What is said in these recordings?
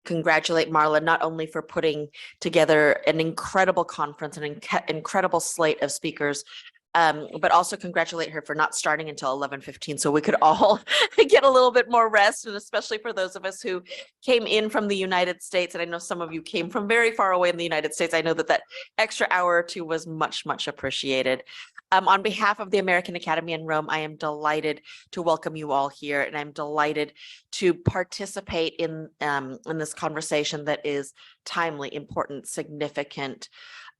congratulate Marla not only for putting together an incredible conference, an incredible slate of speakers, but also congratulate her for not starting until 11:15, so we could all get a little bit more rest, and especially for those of us who came in from the United States, and I know some of you came from very far away in the United States. I know that extra hour or two was much, much appreciated. On behalf of the American Academy in Rome, I am delighted to welcome you all here, and I'm delighted to participate in this conversation that is timely, important, significant,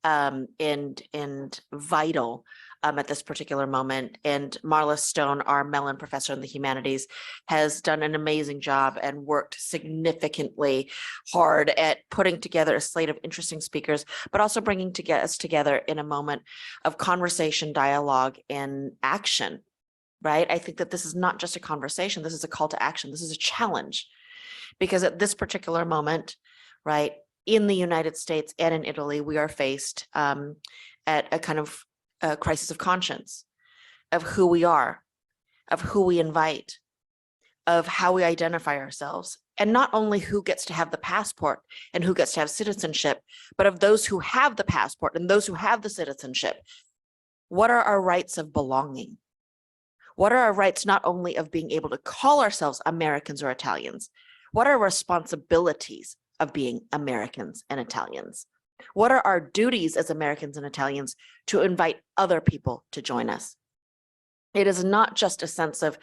and vital at this particular moment. And Marla Stone, our Mellon Professor in the Humanities, has done an amazing job and worked significantly hard at putting together a slate of interesting speakers, but also bringing us together in a moment of conversation, dialogue, and action, right? I think that this is not just a conversation, this is a call to action, this is a challenge. Because at this particular moment, right, in the United States and in Italy, we are faced at a kind of crisis of conscience, of who we are, of who we invite, of how we identify ourselves, and not only who gets to have the passport and who gets to have citizenship, but of those who have the passport and those who have the citizenship. What are our rights of belonging? What are our rights not only of being able to call ourselves Americans or Italians? What are responsibilities of being Americans and Italians? What are our duties as Americans and Italians to invite other people to join us? It is not just a sense of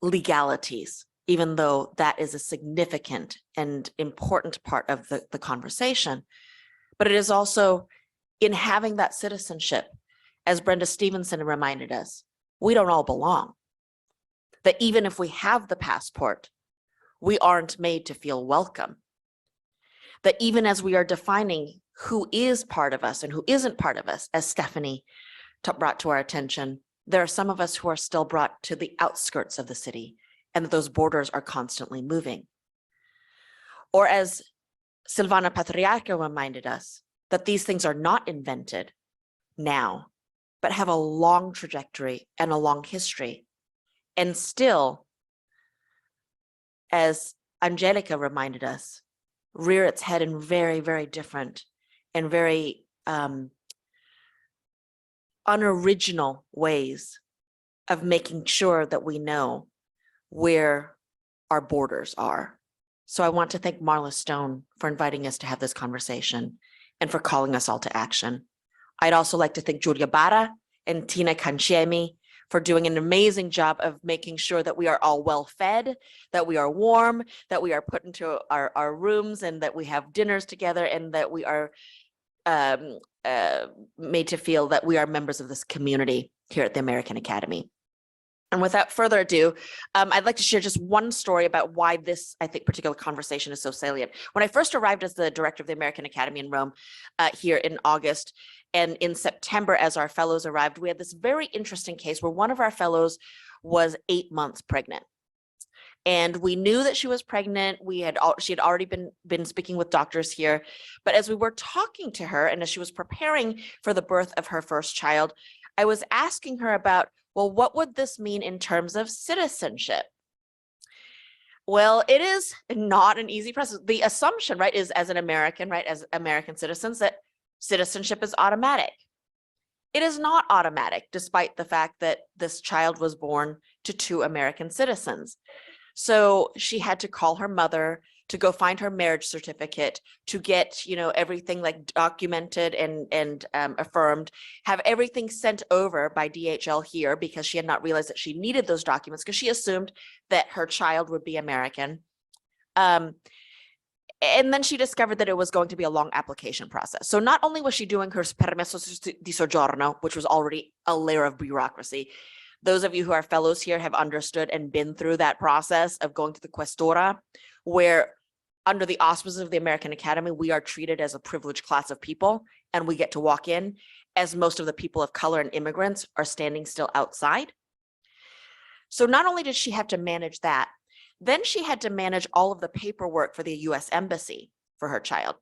legalities, even though that is a significant and important part of the conversation, but it is also in having that citizenship, as Brenda Stevenson reminded us, we don't all belong. That even if we have the passport, we aren't made to feel welcome. That even as we are defining who is part of us and who isn't part of us, as Stephanie brought to our attention, there are some of us who are still brought to the outskirts of the city, and that those borders are constantly moving. Or as Silvana Patriarca reminded us, that these things are not invented now, but have a long trajectory and a long history. And still, as Angelica reminded us, rear its head in very, very different and very unoriginal ways of making sure that we know where our borders are. So I want to thank Marla Stone for inviting us to have this conversation and for calling us all to action. I'd also like to thank Giulia Barra and Tina Canciemi for doing an amazing job of making sure that we are all well fed, that we are warm, that we are put into our rooms, and that we have dinners together, and that we are made to feel that we are members of this community here at the American Academy. And without further ado, I'd like to share just one story about why this, I think, particular conversation is so salient. When I first arrived as the director of the American Academy in Rome here in August, and in September, as our fellows arrived, we had this very interesting case where one of our fellows was 8 months pregnant. And we knew that she was pregnant. She had already been speaking with doctors here. But as we were talking to her, and as she was preparing for the birth of her first child, I was asking her about, well, what would this mean in terms of citizenship? Well, it is not an easy process. The assumption, right, is as an American, right, as American citizens, that citizenship is automatic. It is not automatic, despite the fact that this child was born to 2 American citizens. So she had to call her mother to go find her marriage certificate, to get, everything like documented and affirmed, have everything sent over by DHL here, because she had not realized that she needed those documents, because she assumed that her child would be American. And then she discovered that it was going to be a long application process. So not only was she doing her permesso di soggiorno, which was already a layer of bureaucracy. Those of you who are fellows here have understood and been through that process of going to the questura, where under the auspices of the American Academy, we are treated as a privileged class of people, and we get to walk in, as most of the people of color and immigrants are standing still outside. So not only did she have to manage that, then she had to manage all of the paperwork for the US Embassy for her child.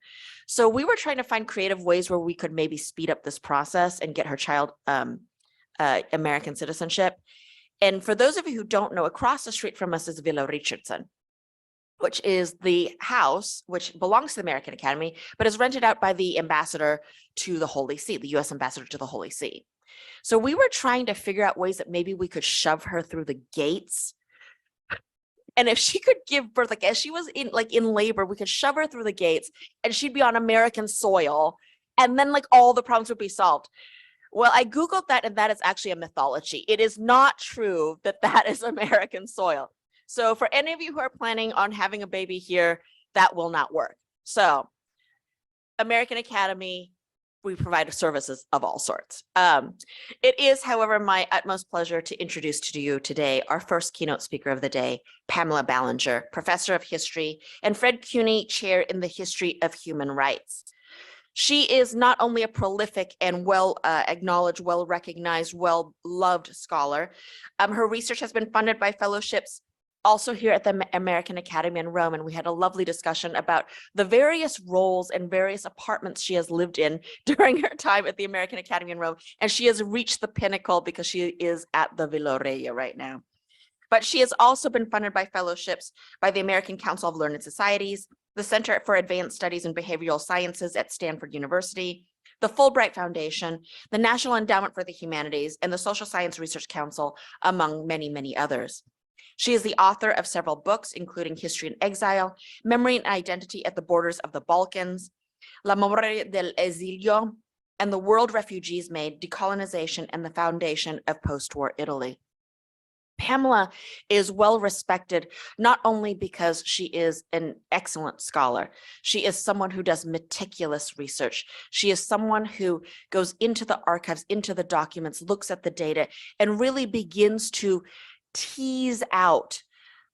So we were trying to find creative ways where we could maybe speed up this process and get her child American citizenship. And for those of you who don't know, across the street from us is Villa Richardson. which is the house, which belongs to the American Academy, but is rented out by the ambassador to the Holy See, the US ambassador to the Holy See. So we were trying to figure out ways that maybe we could shove her through the gates. And if she could give birth, like as she was in labor, we could shove her through the gates and she'd be on American soil, and then like all the problems would be solved. Well, I Googled that, and that is actually a mythology. It is not true that that is American soil. So for any of you who are planning on having a baby here, that will not work. So American Academy, we provide services of all sorts. It is, however, my utmost pleasure to introduce to you today our first keynote speaker of the day, Pamela Ballinger, Professor of History, and Fred Cuny Chair in the History of Human Rights. She is not only a prolific and well-acknowledged, well-recognized, well-loved scholar. Her research has been funded by fellowships also here at the American Academy in Rome, and we had a lovely discussion about the various roles and various apartments she has lived in during her time at the American Academy in Rome, and she has reached the pinnacle because she is at the Villa Regia right now. But she has also been funded by fellowships by the American Council of Learned Societies, the Center for Advanced Studies in Behavioral Sciences at Stanford University, the Fulbright Foundation, the National Endowment for the Humanities, and the Social Science Research Council, among many, many others. She is the author of several books, including History and Exile, Memory and Identity at the Borders of the Balkans, La Memoria del Esilio, and The World Refugees Made, Decolonization and the Foundation of Post-War Italy. Pamela is well respected, not only because she is an excellent scholar, she is someone who does meticulous research. She is someone who goes into the archives, into the documents, looks at the data, and really begins to tease out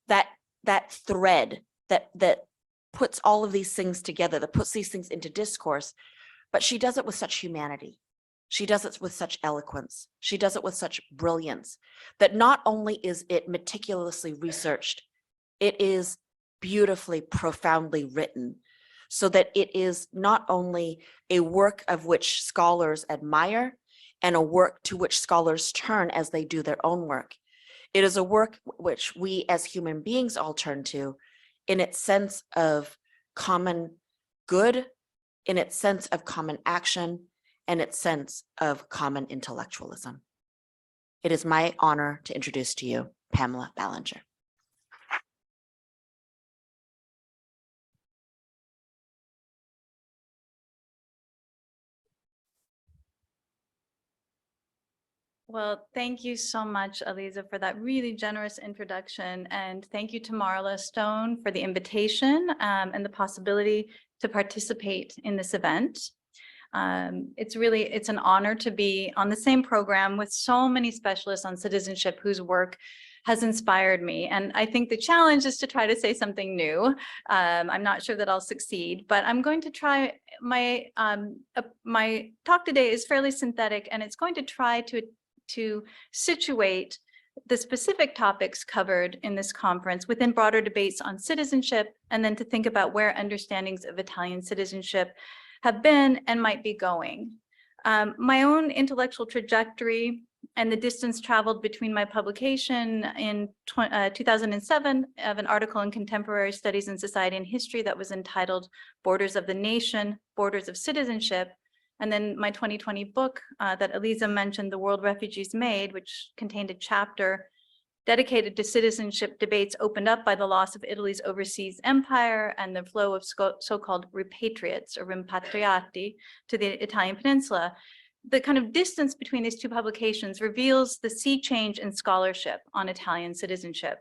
that thread that puts all of these things together, that puts these things into discourse. But she does it with such humanity. She does it with such eloquence. She does it with such brilliance that not only is it meticulously researched, it is beautifully, profoundly written, so that it is not only a work of which scholars admire and a work to which scholars turn as they do their own work. It is a work which we as human beings all turn to in its sense of common good, in its sense of common action, and its sense of common intellectualism. It is my honor to introduce to you Pamela Ballinger. Well, thank you so much, Aliza, for that really generous introduction. And thank you to Marla Stone for the invitation and the possibility to participate in this event. It's an honor to be on the same program with so many specialists on citizenship whose work has inspired me. And I think the challenge is to try to say something new. I'm not sure that I'll succeed, but I'm going to try. My talk today is fairly synthetic, and it's going to try to situate the specific topics covered in this conference within broader debates on citizenship, and then to think about where understandings of Italian citizenship have been and might be going. My own intellectual trajectory and the distance traveled between my publication in 2007 of an article in Contemporary Studies in Society and History that was entitled Borders of the Nation, Borders of Citizenship, and then my 2020 book that Aliza mentioned, The World Refugees Made, which contained a chapter dedicated to citizenship debates opened up by the loss of Italy's overseas empire and the flow of so-called repatriates or rimpatriati to the Italian peninsula. The kind of distance between these two publications reveals the sea change in scholarship on Italian citizenship.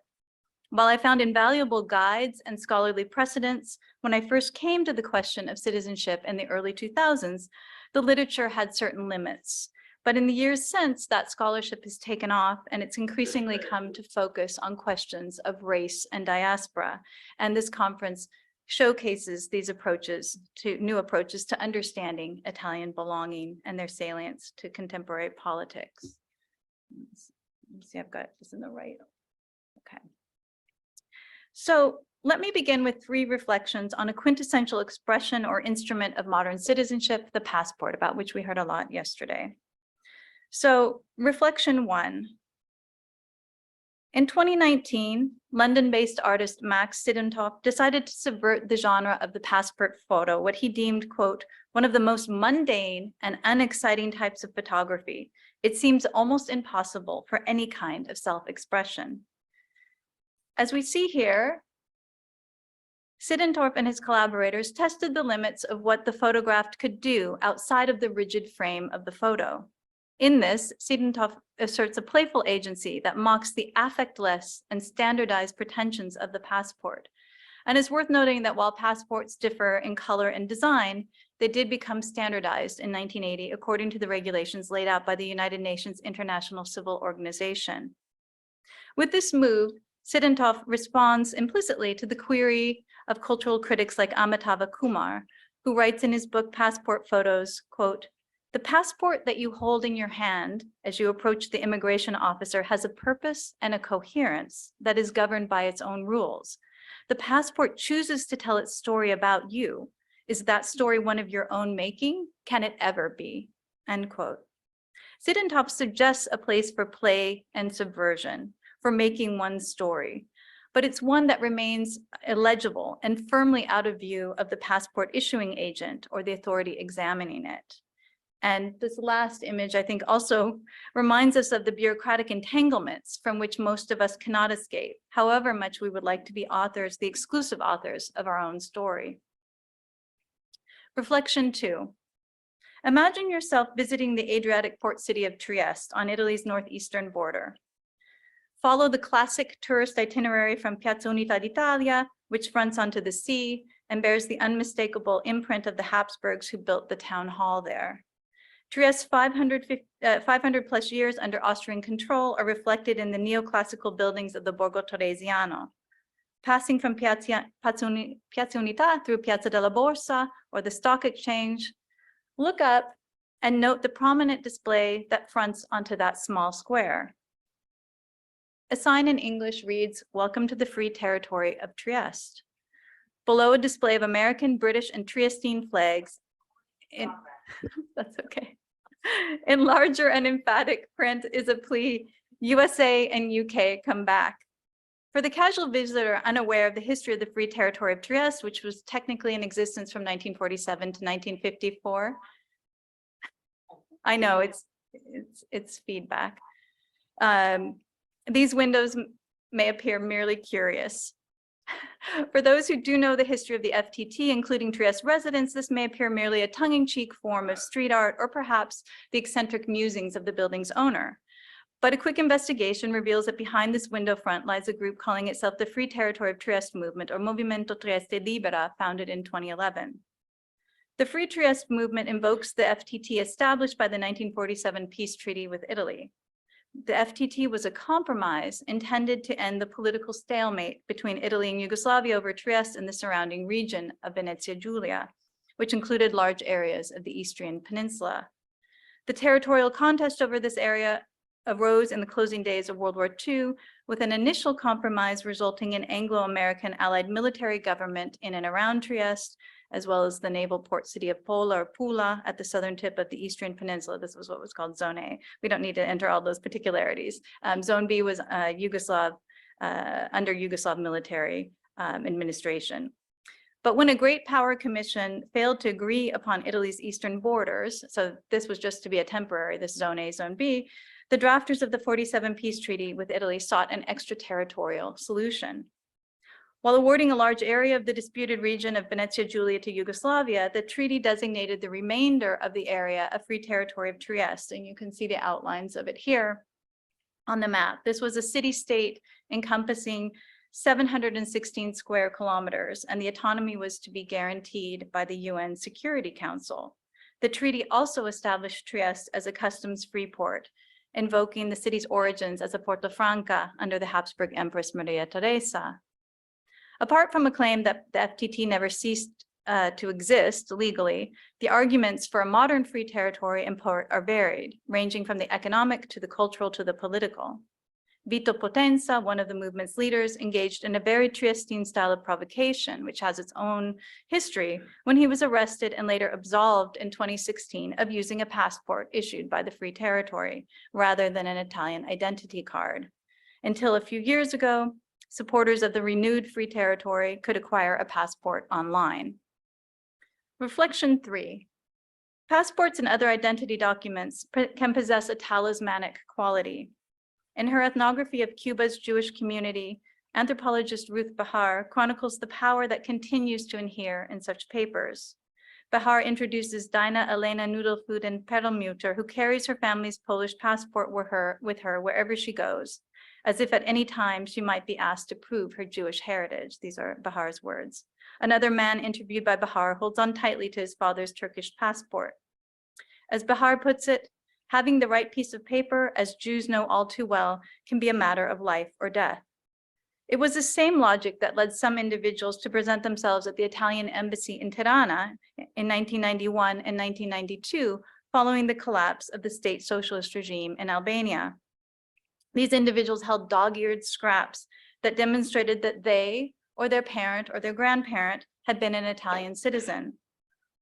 While I found invaluable guides and scholarly precedents when I first came to the question of citizenship in the early 2000s, the literature had certain limits. But in the years since, that scholarship has taken off, and it's increasingly come to focus on questions of race and diaspora. And this conference showcases these new approaches to understanding Italian belonging and their salience to contemporary politics. Let's see, I've got this in the right. Okay. So let me begin with 3 reflections on a quintessential expression or instrument of modern citizenship, the passport, about which we heard a lot yesterday. So reflection 1. In 2019, London-based artist Max Sidentoft decided to subvert the genre of the passport photo, what he deemed, quote, one of the most mundane and unexciting types of photography. It seems almost impossible for any kind of self-expression. As we see here, Sidentorp and his collaborators tested the limits of what the photographed could do outside of the rigid frame of the photo. In this, Sidentorp asserts a playful agency that mocks the affectless and standardized pretensions of the passport. And it's worth noting that while passports differ in color and design, they did become standardized in 1980 according to the regulations laid out by the United Nations International Civil Organization. With this move, Sidentoft responds implicitly to the query of cultural critics like Amitava Kumar, who writes in his book Passport Photos, quote, "The passport that you hold in your hand as you approach the immigration officer has a purpose and a coherence that is governed by its own rules. The passport chooses to tell its story about you. Is that story one of your own making? Can it ever be?" End quote. Sidentoft suggests a place for play and subversion, for making one's story, but it's one that remains illegible and firmly out of view of the passport issuing agent or the authority examining it. And this last image, I think, also reminds us of the bureaucratic entanglements from which most of us cannot escape, however much we would like to be authors, the exclusive authors of our own story. Reflection 2. Imagine yourself visiting the Adriatic port city of Trieste on Italy's northeastern border. Follow the classic tourist itinerary from Piazza Unità d'Italia, which fronts onto the sea and bears the unmistakable imprint of the Habsburgs who built the town hall there. Trieste's 500 plus years under Austrian control are reflected in the neoclassical buildings of the Borgo Torresiano. Passing from Piazza Unità through Piazza della Borsa or the Stock Exchange, look up and note the prominent display that fronts onto that small square. A sign in English reads, "Welcome to the Free Territory of Trieste." Below, a display of American, British, and Triestine flags that's okay. In larger and emphatic print is a plea, USA and UK come back. For the casual visitor unaware of the history of the Free Territory of Trieste, which was technically in existence from 1947 to 1954. I know it's feedback. These windows may appear merely curious. For those who do know the history of the FTT, including Trieste residents, this may appear merely a tongue-in-cheek form of street art or perhaps the eccentric musings of the building's owner. But a quick investigation reveals that behind this window front lies a group calling itself the Free Territory of Trieste Movement, or Movimento Trieste Libera, founded in 2011. The Free Trieste movement invokes the FTT established by the 1947 peace treaty with Italy. The FTT was a compromise intended to end the political stalemate between Italy and Yugoslavia over Trieste and the surrounding region of Venezia Giulia, which included large areas of the Istrian Peninsula. The territorial contest over this area arose in the closing days of World War II, with an initial compromise resulting in Anglo-American allied military government in and around Trieste, as well as the naval port city of Pola or Pula at the southern tip of the Eastern Peninsula. This was what was called Zone A. We don't need to enter all those particularities. Zone B was under Yugoslav military administration. But when a Great Power Commission failed to agree upon Italy's eastern borders, so this was just to be a temporary, this Zone A, Zone B, the drafters of the 47 peace treaty with Italy sought an extraterritorial solution. While awarding a large area of the disputed region of Venezia Giulia to Yugoslavia, the treaty designated the remainder of the area a free territory of Trieste, and you can see the outlines of it here on the map. This was a city-state encompassing 716 square kilometers, and the autonomy was to be guaranteed by the UN Security Council. The treaty also established Trieste as a customs-free port, invoking the city's origins as a Porto Franca under the Habsburg Empress Maria Teresa. Apart from a claim that the FTT never ceased to exist legally, the arguments for a modern free territory and port are varied, ranging from the economic to the cultural to the political. Vito Potenza, one of the movement's leaders, engaged in a very Triestine style of provocation, which has its own history, when he was arrested and later absolved in 2016 of using a passport issued by the Free Territory rather than an Italian identity card. Until a few years ago, supporters of the renewed free territory could acquire a passport online. Reflection 3. Passports and other identity documents can possess a talismanic quality. In her ethnography of Cuba's Jewish community, anthropologist Ruth Behar chronicles the power that continues to inhere in such papers. Behar introduces Dina Elena Nudelfuden Perlmutter, who carries her family's Polish passport with her wherever she goes, as if at any time she might be asked to prove her Jewish heritage. These are Behar's words. Another man interviewed by Behar holds on tightly to his father's Turkish passport. As Behar puts it, having the right piece of paper, as Jews know all too well, can be a matter of life or death. It was the same logic that led some individuals to present themselves at the Italian embassy in Tirana in 1991 and 1992, following the collapse of the state socialist regime in Albania. These individuals held dog-eared scraps that demonstrated that they, or their parent or their grandparent, had been an Italian citizen.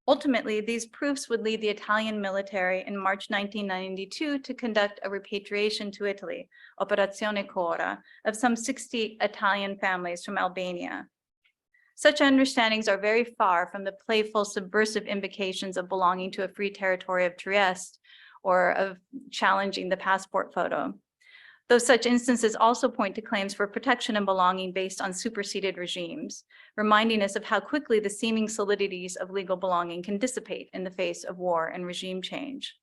Ultimately, these proofs would lead the Italian military in March 1992 to conduct a repatriation to Italy, Operazione Cora, of some 60 Italian families from Albania. Such understandings are very far from the playful, subversive invocations of belonging to a free territory of Trieste or of challenging the passport photo. Though such instances also point to claims for protection and belonging based on superseded regimes, reminding us of how quickly the seeming solidities of legal belonging can dissipate in the face of war and regime change.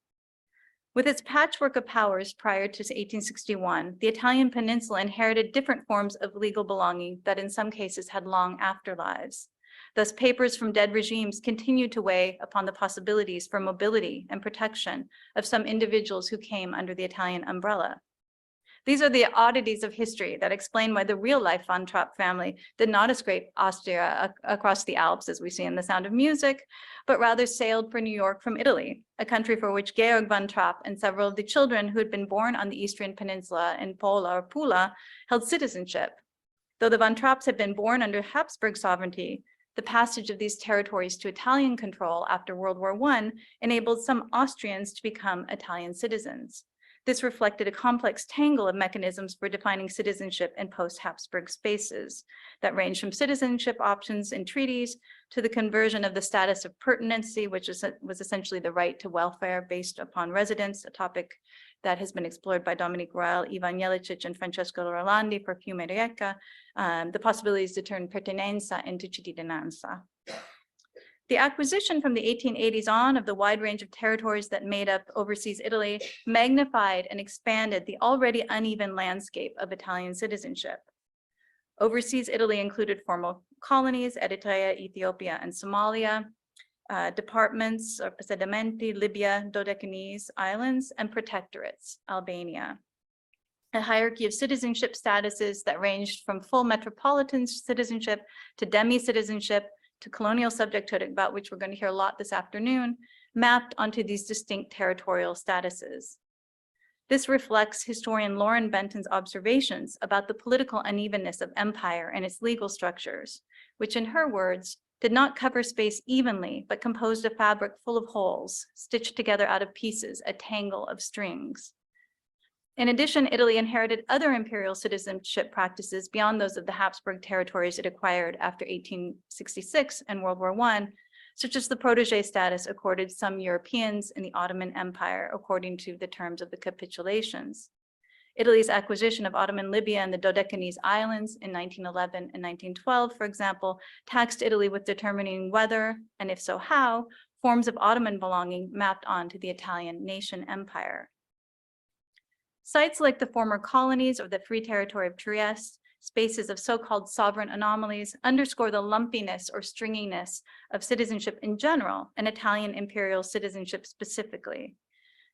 With its patchwork of powers prior to 1861, the Italian peninsula inherited different forms of legal belonging that in some cases had long afterlives. Thus, papers from dead regimes continued to weigh upon the possibilities for mobility and protection of some individuals who came under the Italian umbrella. These are the oddities of history that explain why the real-life Von Trapp family did not escape Austria across the Alps, as we see in The Sound of Music, but rather sailed for New York from Italy, a country for which Georg von Trapp and several of the children who had been born on the Eastern Peninsula in Pola or Pula held citizenship. Though the von Trapps had been born under Habsburg sovereignty, the passage of these territories to Italian control after World War I enabled some Austrians to become Italian citizens. This reflected a complex tangle of mechanisms for defining citizenship in post-Habsburg spaces that ranged from citizenship options in treaties to the conversion of the status of pertinency, which was essentially the right to welfare based upon residence, a topic that has been explored by Dominic Royal, Ivan Jelicic, and Francesco Rolandi for Fiume Rijeka, the possibilities to turn pertinenza into cittadinanza. The acquisition from the 1880s on of the wide range of territories that made up overseas Italy magnified and expanded the already uneven landscape of Italian citizenship. Overseas Italy included former colonies, Eritrea, Ethiopia, and Somalia, departments or possedimenti, Libya, Dodecanese islands, and protectorates, Albania. A hierarchy of citizenship statuses that ranged from full metropolitan citizenship to demi-citizenship to colonial subjecthood, about which we're going to hear a lot this afternoon, mapped onto these distinct territorial statuses. This reflects historian Lauren Benton's observations about the political unevenness of empire and its legal structures, which in her words, did not cover space evenly, but composed a fabric full of holes, stitched together out of pieces, a tangle of strings. In addition, Italy inherited other imperial citizenship practices beyond those of the Habsburg territories it acquired after 1866 and World War I, such as the protege status accorded some Europeans in the Ottoman Empire, according to the terms of the capitulations. Italy's acquisition of Ottoman Libya and the Dodecanese Islands in 1911 and 1912, for example, taxed Italy with determining whether, and if so how, forms of Ottoman belonging mapped onto the Italian nation empire. Sites like the former colonies or the Free Territory of Trieste, spaces of so-called sovereign anomalies, underscore the lumpiness or stringiness of citizenship in general and Italian imperial citizenship specifically.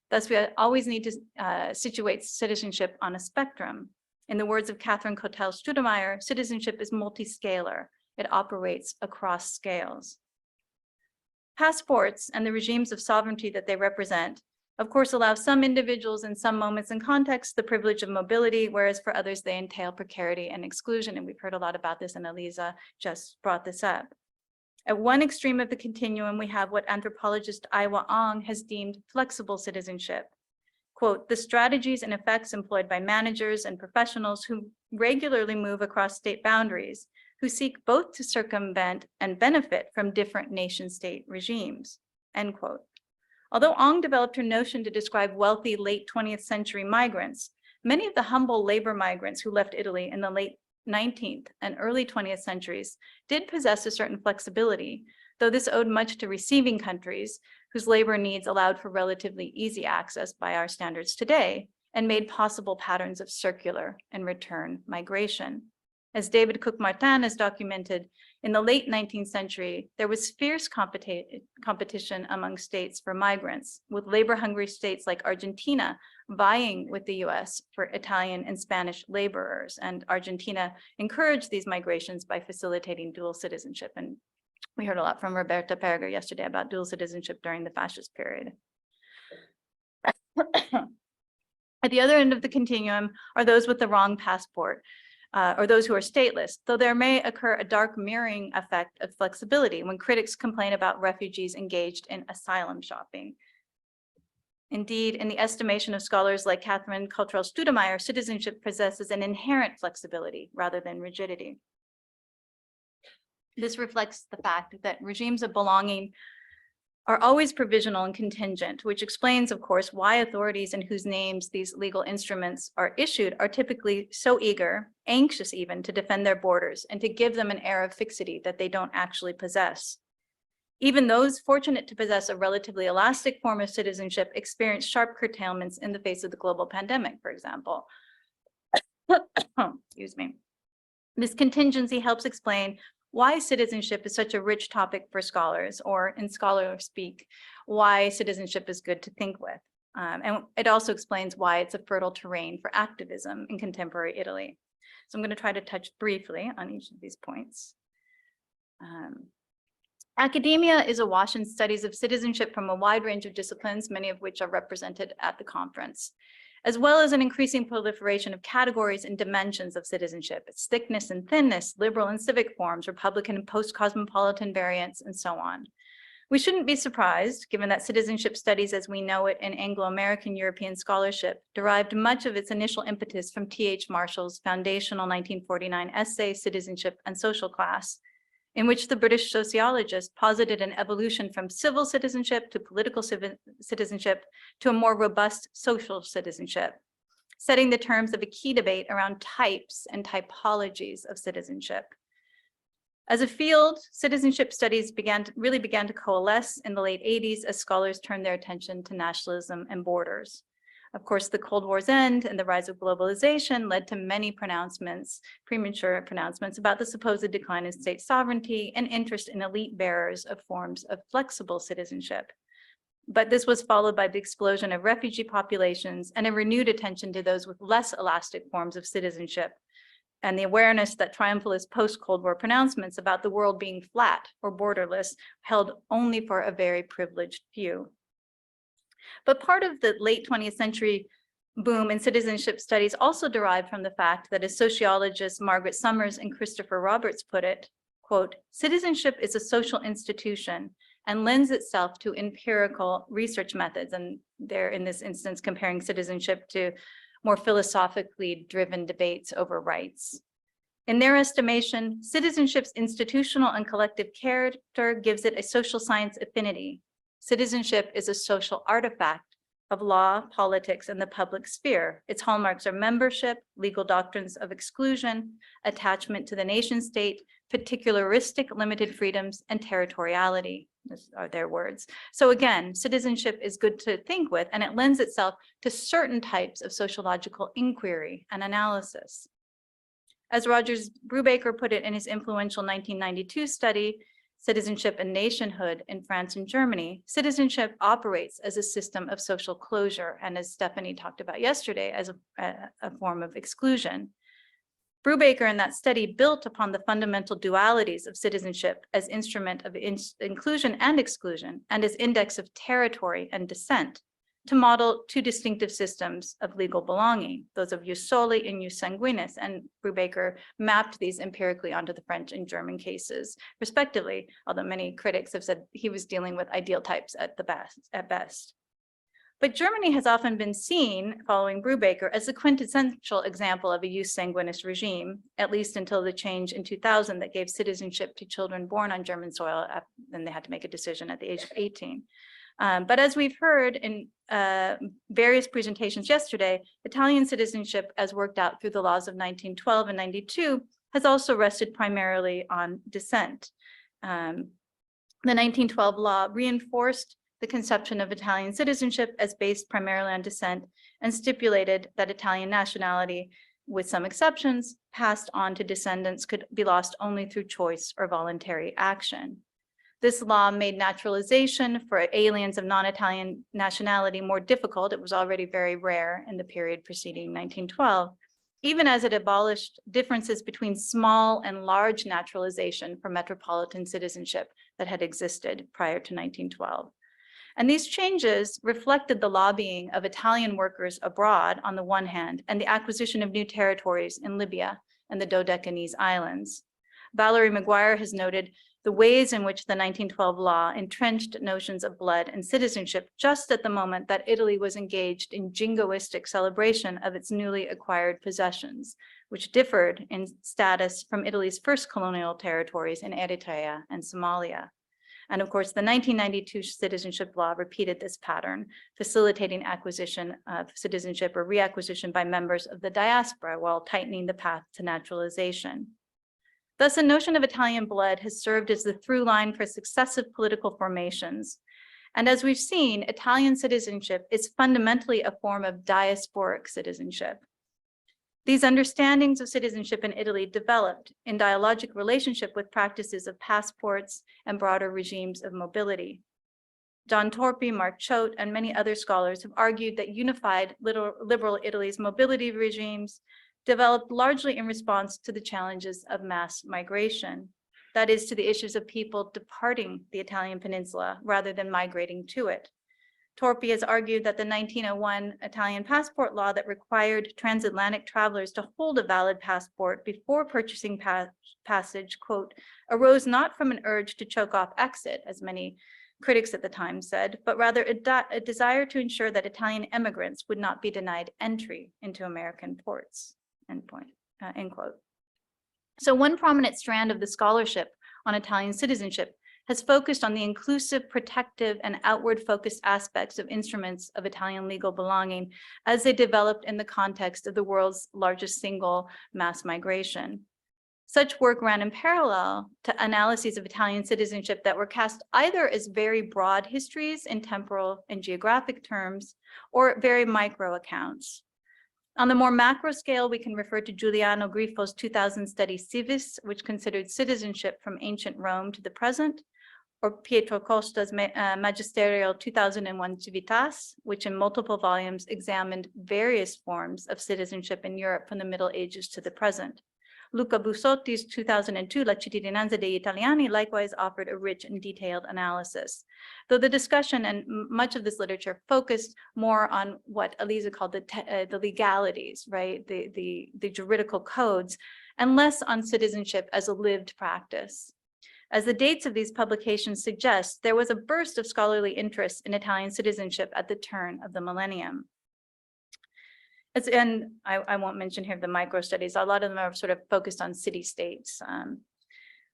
Thus, we always need to situate citizenship on a spectrum. In the words of Catherine Kotel-Studemeyer, citizenship is multi-scalar. It operates across scales. Passports and the regimes of sovereignty that they represent of course, allow some individuals in some moments and contexts the privilege of mobility, whereas for others they entail precarity and exclusion. And we've heard a lot about this, and Eliza just brought this up. At one extreme of the continuum, we have what anthropologist Aiwa Ong has deemed flexible citizenship. quote, the strategies and effects employed by managers and professionals who regularly move across state boundaries, who seek both to circumvent and benefit from different nation-state regimes, end quote. Although Ong developed her notion to describe wealthy late 20th century migrants, many of the humble labor migrants who left Italy in the late 19th and early 20th centuries did possess a certain flexibility, though this owed much to receiving countries whose labor needs allowed for relatively easy access by our standards today and made possible patterns of circular and return migration. As David Cook-Martin has documented, in the late 19th century, there was fierce competition among states for migrants, with labor-hungry states like Argentina vying with the US for Italian and Spanish laborers. And Argentina encouraged these migrations by facilitating dual citizenship. And we heard a lot from Roberta Perger yesterday about dual citizenship during the fascist period. At the other end of the continuum are those with the wrong passport, or those who are stateless, though there may occur a dark mirroring effect of flexibility when critics complain about refugees engaged in asylum shopping. Indeed, in the estimation of scholars like Catherine Cottrell-Studemeyer, citizenship possesses an inherent flexibility rather than rigidity. This reflects the fact that regimes of belonging are always provisional and contingent, which explains, of course, why authorities in whose names these legal instruments are issued are typically so eager, anxious even, to defend their borders and to give them an air of fixity that they don't actually possess. Even those fortunate to possess a relatively elastic form of citizenship experience sharp curtailments in the face of the global pandemic, for example. Excuse me. This contingency helps explain why citizenship is such a rich topic for scholars, or in scholar speak, why citizenship is good to think with. And it also explains why it's a fertile terrain for activism in contemporary Italy. So I'm going to try to touch briefly on each of these points. Academia is awash in studies of citizenship from a wide range of disciplines, many of which are represented at the conference, as well as an increasing proliferation of categories and dimensions of citizenship, its thickness and thinness, liberal and civic forms, Republican and post-cosmopolitan variants, and so on. We shouldn't be surprised, given that citizenship studies as we know it in Anglo-American European scholarship derived much of its initial impetus from T.H. Marshall's foundational 1949 essay, Citizenship and Social Class, in which the British sociologist posited an evolution from civil citizenship to political citizenship to a more robust social citizenship, setting the terms of a key debate around types and typologies of citizenship. As a field, citizenship studies really began to coalesce in the late 80s as scholars turned their attention to nationalism and borders. Of course, the Cold War's end and the rise of globalization led to many premature pronouncements about the supposed decline of state sovereignty and interest in elite bearers of forms of flexible citizenship. But this was followed by the explosion of refugee populations and a renewed attention to those with less elastic forms of citizenship, and the awareness that triumphalist post-Cold War pronouncements about the world being flat or borderless held only for a very privileged few. But part of the late 20th century boom in citizenship studies also derived from the fact that, as sociologists Margaret Summers and Christopher Roberts put it, quote, citizenship is a social institution and lends itself to empirical research methods. And they're in this instance comparing citizenship to more philosophically driven debates over rights. In their estimation, citizenship's institutional and collective character gives it a social science affinity. Citizenship is a social artifact of law, politics, and the public sphere. Its hallmarks are membership, legal doctrines of exclusion, attachment to the nation state, particularistic limited freedoms, and territoriality. These are their words. So again, citizenship is good to think with, and it lends itself to certain types of sociological inquiry and analysis. As Rogers Brubaker put it in his influential 1992 study, Citizenship and Nationhood in France and Germany, citizenship operates as a system of social closure, and as Stephanie talked about yesterday, as a form of exclusion. Brubaker in that study built upon the fundamental dualities of citizenship as instrument of inclusion and exclusion, and as index of territory and descent, to model two distinctive systems of legal belonging, those of jus soli and jus sanguinis, and Brubaker mapped these empirically onto the French and German cases, respectively, although many critics have said he was dealing with ideal types at best. But Germany has often been seen, following Brubaker, as the quintessential example of a jus sanguinis regime, at least until the change in 2000 that gave citizenship to children born on German soil, then they had to make a decision at the age of 18. But as we've heard in various presentations yesterday, Italian citizenship, as worked out through the laws of 1912 and 92, has also rested primarily on descent. The 1912 law reinforced the conception of Italian citizenship as based primarily on descent and stipulated that Italian nationality, with some exceptions, passed on to descendants could be lost only through choice or voluntary action. This law made naturalization for aliens of non-Italian nationality more difficult. It was already very rare in the period preceding 1912, even as it abolished differences between small and large naturalization for metropolitan citizenship that had existed prior to 1912. And these changes reflected the lobbying of Italian workers abroad on the one hand, and the acquisition of new territories in Libya and the Dodecanese Islands. Valerie Maguire has noted the ways in which the 1912 law entrenched notions of blood and citizenship just at the moment that Italy was engaged in jingoistic celebration of its newly acquired possessions, which differed in status from Italy's first colonial territories in Eritrea and Somalia. And of course, the 1992 citizenship law repeated this pattern, facilitating acquisition of citizenship or reacquisition by members of the diaspora while tightening the path to naturalization. Thus, the notion of Italian blood has served as the through line for successive political formations. And as we've seen, Italian citizenship is fundamentally a form of diasporic citizenship. These understandings of citizenship in Italy developed in dialogic relationship with practices of passports and broader regimes of mobility. John Torpy, Mark Choate, and many other scholars have argued that unified liberal Italy's mobility regimes developed largely in response to the challenges of mass migration. That is, to the issues of people departing the Italian peninsula rather than migrating to it. Torpy has argued that the 1901 Italian passport law that required transatlantic travelers to hold a valid passport before purchasing passage, quote, arose not from an urge to choke off exit, as many critics at the time said, but rather a desire to ensure that Italian immigrants would not be denied entry into American ports, end quote. So one prominent strand of the scholarship on Italian citizenship has focused on the inclusive, protective, and outward-focused aspects of instruments of Italian legal belonging as they developed in the context of the world's largest single mass migration. Such work ran in parallel to analyses of Italian citizenship that were cast either as very broad histories in temporal and geographic terms, or very micro accounts. On the more macro scale, we can refer to Giuliano Griffo's 2000 study Civis, which considered citizenship from ancient Rome to the present, or Pietro Costa's magisterial 2001 Civitas, which in multiple volumes examined various forms of citizenship in Europe from the Middle Ages to the present. Luca Busotti's 2002 La cittadinanza degli italiani likewise offered a rich and detailed analysis, though the discussion and much of this literature focused more on what Elisa called the legalities, right, the juridical codes, and less on citizenship as a lived practice. As the dates of these publications suggest, there was a burst of scholarly interest in Italian citizenship at the turn of the millennium. And I won't mention here the micro studies. A lot of them are sort of focused on city-states.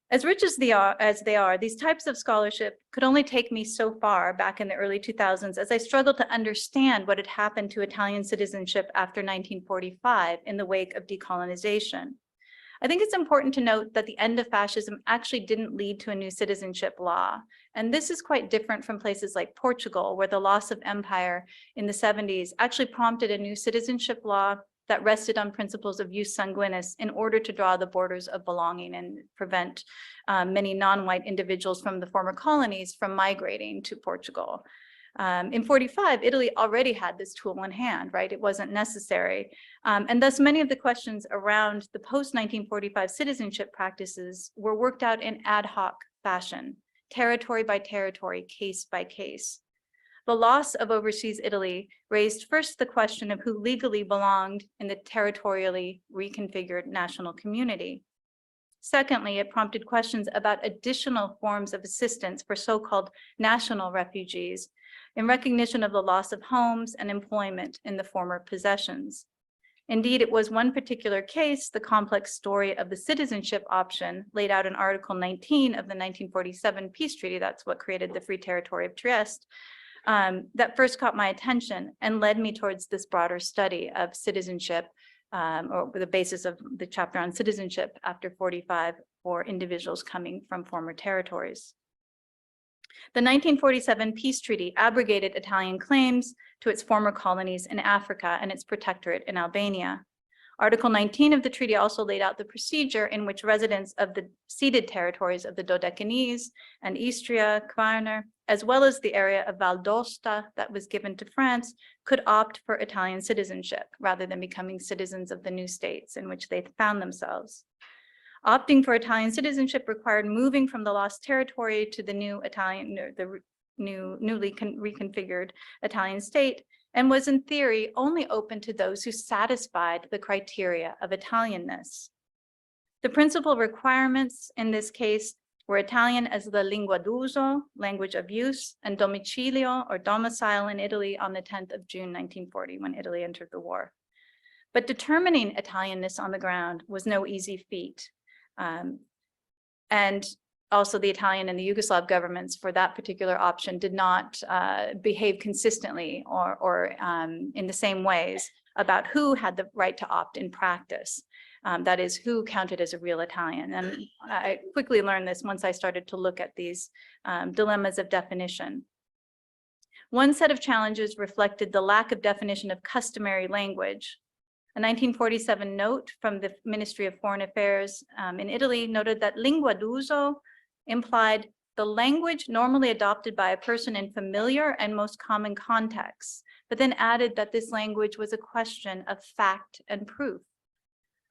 As rich as they are, these types of scholarship could only take me so far back in the early 2000s as I struggled to understand what had happened to Italian citizenship after 1945 in the wake of decolonization. I think it's important to note that the end of fascism actually didn't lead to a new citizenship law. And this is quite different from places like Portugal, where the loss of empire in the 70s actually prompted a new citizenship law that rested on principles of jus sanguinis in order to draw the borders of belonging and prevent many non-white individuals from the former colonies from migrating to Portugal. In 45, Italy already had this tool in hand, right? It wasn't necessary. And thus many of the questions around the post-1945 citizenship practices were worked out in ad hoc fashion, territory by territory, case by case. The loss of overseas Italy raised first the question of who legally belonged in the territorially reconfigured national community. Secondly, it prompted questions about additional forms of assistance for so-called national refugees in recognition of the loss of homes and employment in the former possessions. Indeed, it was one particular case, the complex story of the citizenship option laid out in Article 19 of the 1947 Peace Treaty, that's what created the Free Territory of Trieste, that first caught my attention and led me towards this broader study of citizenship, or the basis of the chapter on citizenship after 45 for individuals coming from former territories. The 1947 Peace Treaty abrogated Italian claims to its former colonies in Africa and its protectorate in Albania. Article 19 of the treaty also laid out the procedure in which residents of the ceded territories of the Dodecanese and Istria, Kvarner, as well as the area of Val d'Aosta that was given to France, could opt for Italian citizenship rather than becoming citizens of the new states in which they found themselves. Opting for Italian citizenship required moving from the lost territory to the new newly reconfigured Italian state, and was in theory only open to those who satisfied the criteria of Italianness. The principal requirements in this case were Italian as the lingua d'uso, language of use, and domicilio or domicile in Italy on the 10th of June 1940 when Italy entered the war. But determining Italianness on the ground was no easy feat. And also the Italian and the Yugoslav governments for that particular option did not behave consistently or in the same ways about who had the right to opt in practice. That is, who counted as a real Italian. And I quickly learned this once I started to look at these dilemmas of definition. One set of challenges reflected the lack of definition of customary language. A 1947 note from the Ministry of Foreign Affairs in Italy noted that lingua d'uso implied the language normally adopted by a person in familiar and most common contexts, but then added that this language was a question of fact and proof.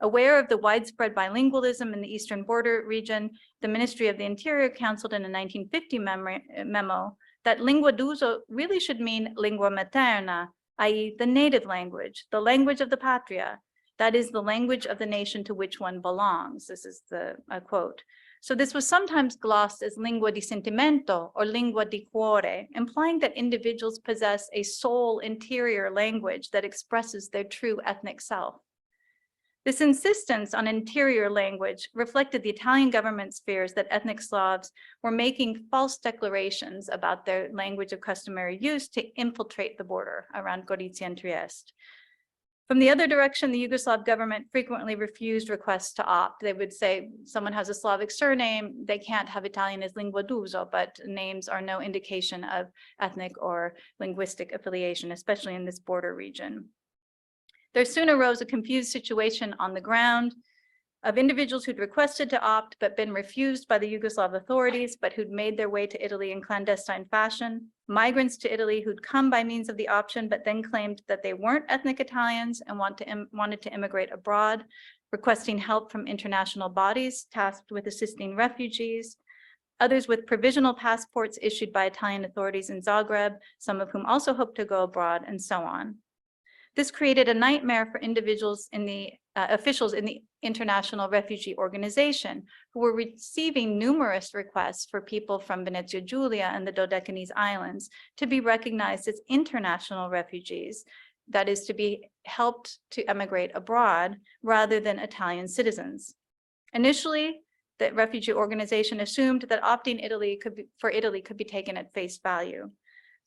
Aware of the widespread bilingualism in the Eastern Border region, the Ministry of the Interior counseled in a 1950 memo that lingua d'uso really should mean lingua materna, i.e. the native language, the language of the patria, that is the language of the nation to which one belongs. This is the quote. So this was sometimes glossed as lingua di sentimento or lingua di cuore, implying that individuals possess a soul interior language that expresses their true ethnic self. This insistence on interior language reflected the Italian government's fears that ethnic Slavs were making false declarations about their language of customary use to infiltrate the border around Gorizia and Trieste. From the other direction, the Yugoslav government frequently refused requests to opt. They would say someone has a Slavic surname, they can't have Italian as lingua d'uso, but names are no indication of ethnic or linguistic affiliation, especially in this border region. There soon arose a confused situation on the ground of individuals who'd requested to opt but been refused by the Yugoslav authorities, but who'd made their way to Italy in clandestine fashion, migrants to Italy who'd come by means of the option but then claimed that they weren't ethnic Italians and wanted to immigrate abroad, requesting help from international bodies tasked with assisting refugees, others with provisional passports issued by Italian authorities in Zagreb, some of whom also hoped to go abroad, and so on. This created a nightmare for individuals in the officials in the International Refugee Organization, who were receiving numerous requests for people from Venezia Giulia and the Dodecanese Islands to be recognized as international refugees, that is, to be helped to emigrate abroad rather than Italian citizens. Initially, the refugee organization assumed that opting for Italy could be taken at face value.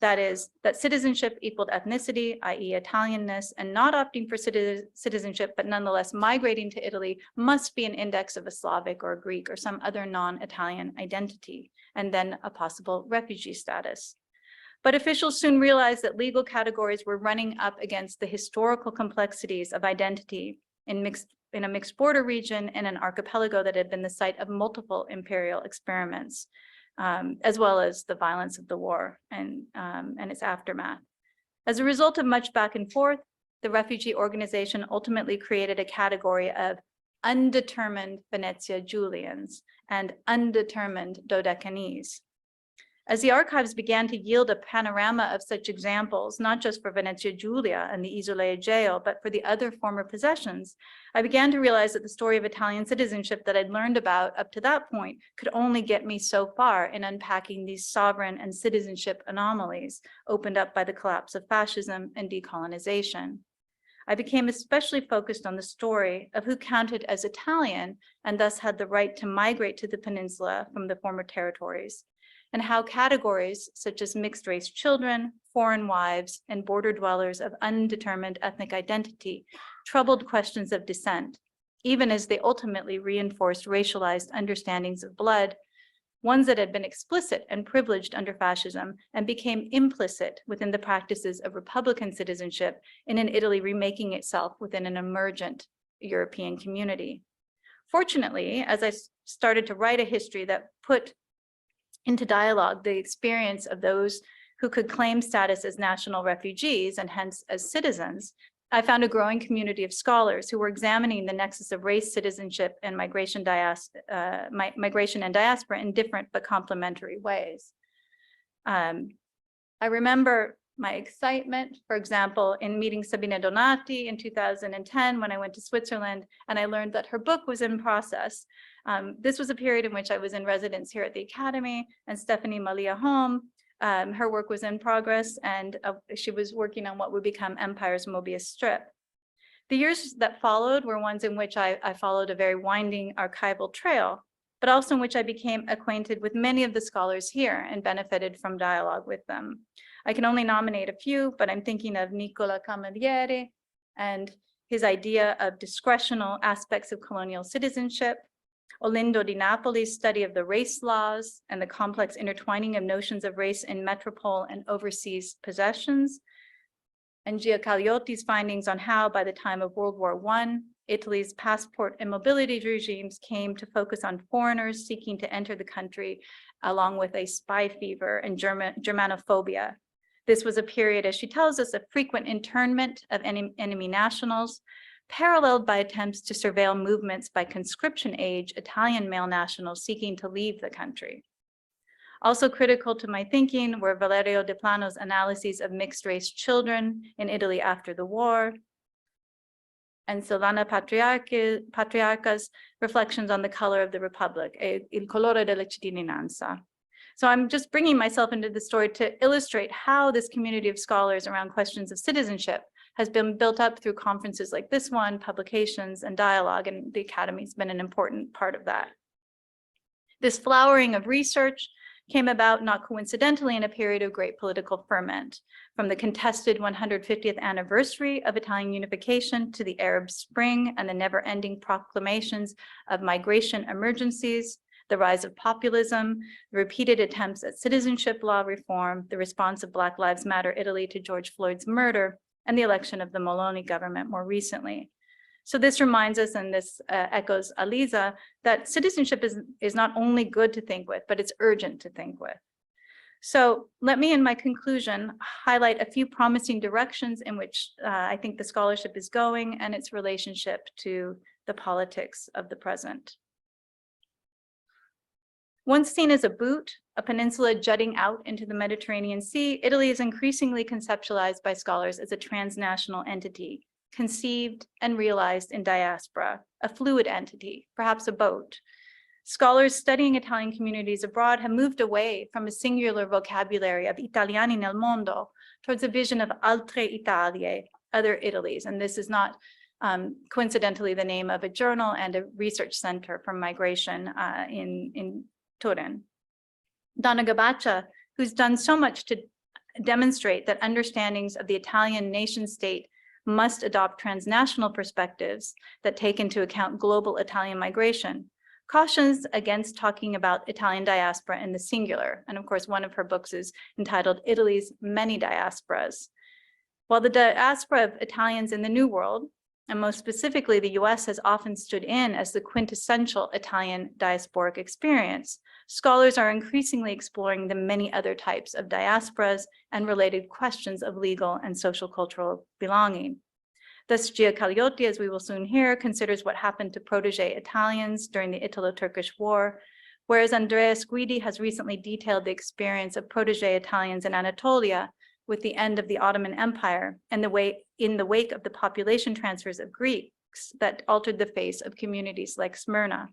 That is, that citizenship equaled ethnicity, i.e. Italianness, and not opting for citizenship, but nonetheless migrating to Italy must be an index of a Slavic or a Greek or some other non-Italian identity, and then a possible refugee status. But officials soon realized that legal categories were running up against the historical complexities of identity in a mixed border region and an archipelago that had been the site of multiple imperial experiments. As well as the violence of the war and its aftermath. As a result of much back and forth, the refugee organization ultimately created a category of undetermined Venezia Giulians and undetermined Dodecanese. As the archives began to yield a panorama of such examples, not just for Venezia Giulia and the Isole Egeo, but for the other former possessions, I began to realize that the story of Italian citizenship that I'd learned about up to that point could only get me so far in unpacking these sovereign and citizenship anomalies opened up by the collapse of fascism and decolonization. I became especially focused on the story of who counted as Italian and thus had the right to migrate to the peninsula from the former territories, and how categories such as mixed-race children, foreign wives, and border dwellers of undetermined ethnic identity troubled questions of descent, even as they ultimately reinforced racialized understandings of blood, ones that had been explicit and privileged under fascism and became implicit within the practices of Republican citizenship in an Italy remaking itself within an emergent European community. Fortunately, as I started to write a history that put into dialogue the experience of those who could claim status as national refugees and hence as citizens, I found a growing community of scholars who were examining the nexus of race, citizenship, and migration and diaspora in different but complementary ways. I remember my excitement, for example, in meeting Sabine Donati in 2010 when I went to Switzerland and I learned that her book was in process. This was a period in which I was in residence here at the Academy, and Stephanie Malia Home, her work was in progress, and she was working on what would become Empire's Mobius strip. The years that followed were ones in which I followed a very winding archival trail, but also in which I became acquainted with many of the scholars here and benefited from dialogue with them. I can only nominate a few, but I'm thinking of Nicola Camilleri and his idea of discretional aspects of colonial citizenship, Olindo di Napoli's study of the race laws and the complex intertwining of notions of race in metropole and overseas possessions, and Gia Cagliotti's findings on how, by the time of World War I, Italy's passport and mobility regimes came to focus on foreigners seeking to enter the country, along with a spy fever and Germanophobia. This was a period, as she tells us, of frequent internment of enemy nationals, paralleled by attempts to surveil movements by conscription age Italian male nationals seeking to leave the country. Also critical to my thinking were Valerio De Plano's analyses of mixed-race children in Italy after the war, and Silvana Patriarca's reflections on the color of the Republic, Il colore della cittadinanza. So I'm just bringing myself into the story to illustrate how this community of scholars around questions of citizenship has been built up through conferences like this one, publications, and dialogue, and the Academy's been an important part of that. This flowering of research came about not coincidentally in a period of great political ferment, from the contested 150th anniversary of Italian unification to the Arab Spring and the never-ending proclamations of migration emergencies, the rise of populism, the repeated attempts at citizenship law reform, the response of Black Lives Matter Italy to George Floyd's murder, and the election of the Meloni government more recently. So this reminds us, and this echoes Aliza, that citizenship is not only good to think with, but it's urgent to think with. So let me, in my conclusion, highlight a few promising directions in which I think the scholarship is going and its relationship to the politics of the present. Once seen as a boot, a peninsula jutting out into the Mediterranean Sea, Italy is increasingly conceptualized by scholars as a transnational entity, conceived and realized in diaspora, a fluid entity, perhaps a boat. Scholars studying Italian communities abroad have moved away from a singular vocabulary of Italiani nel mondo towards a vision of altre Italie, other Italies. And this is not coincidentally the name of a journal and a research center for migration in Turin. Donna Gabaccia, who's done so much to demonstrate that understandings of the Italian nation state must adopt transnational perspectives that take into account global Italian migration, cautions against talking about Italian diaspora in the singular. And of course, one of her books is entitled Italy's Many Diasporas. While the diaspora of Italians in the New World, and most specifically the US, has often stood in as the quintessential Italian diasporic experience, scholars are increasingly exploring the many other types of diasporas and related questions of legal and social cultural belonging. Thus, Gia Caglioti, as we will soon hear, considers what happened to protege Italians during the Italo-Turkish War, Whereas Andreas Guidi has recently detailed the experience of protege Italians in Anatolia with the end of the Ottoman Empire and in the wake of the population transfers of Greeks that altered the face of communities like Smyrna.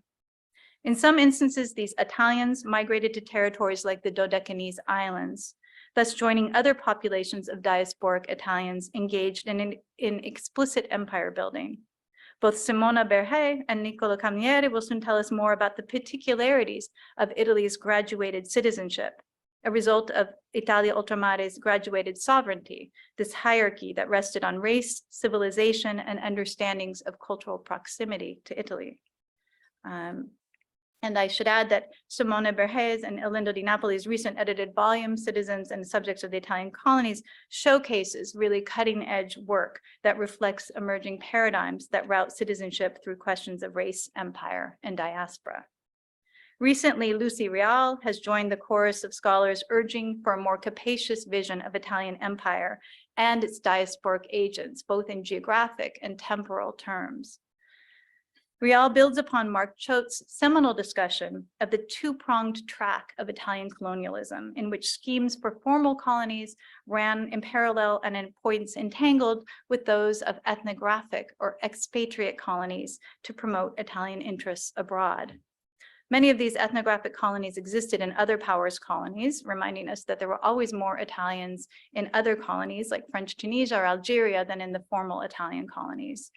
In some instances, these Italians migrated to territories like the Dodecanese Islands, thus joining other populations of diasporic Italians engaged in explicit empire building. Both Simona Berhe and Niccolo Camilleri will soon tell us more about the particularities of Italy's graduated citizenship, a result of Italia Oltremare's graduated sovereignty, this hierarchy that rested on race, civilization, and understandings of cultural proximity to Italy. And I should add that Simone Berhe's and Elindo Di Napoli's recent edited volume, Citizens and Subjects of the Italian Colonies, showcases really cutting-edge work that reflects emerging paradigms that route citizenship through questions of race, empire, and diaspora. Recently, Lucy Real has joined the chorus of scholars urging for a more capacious vision of Italian empire and its diasporic agents, both in geographic and temporal terms. Real builds upon Mark Choate's seminal discussion of the two-pronged track of Italian colonialism, in which schemes for formal colonies ran in parallel and in points entangled with those of ethnographic or expatriate colonies to promote Italian interests abroad. Many of these ethnographic colonies existed in other powers' colonies, reminding us that there were always more Italians in other colonies like French Tunisia or Algeria than in the formal Italian colonies.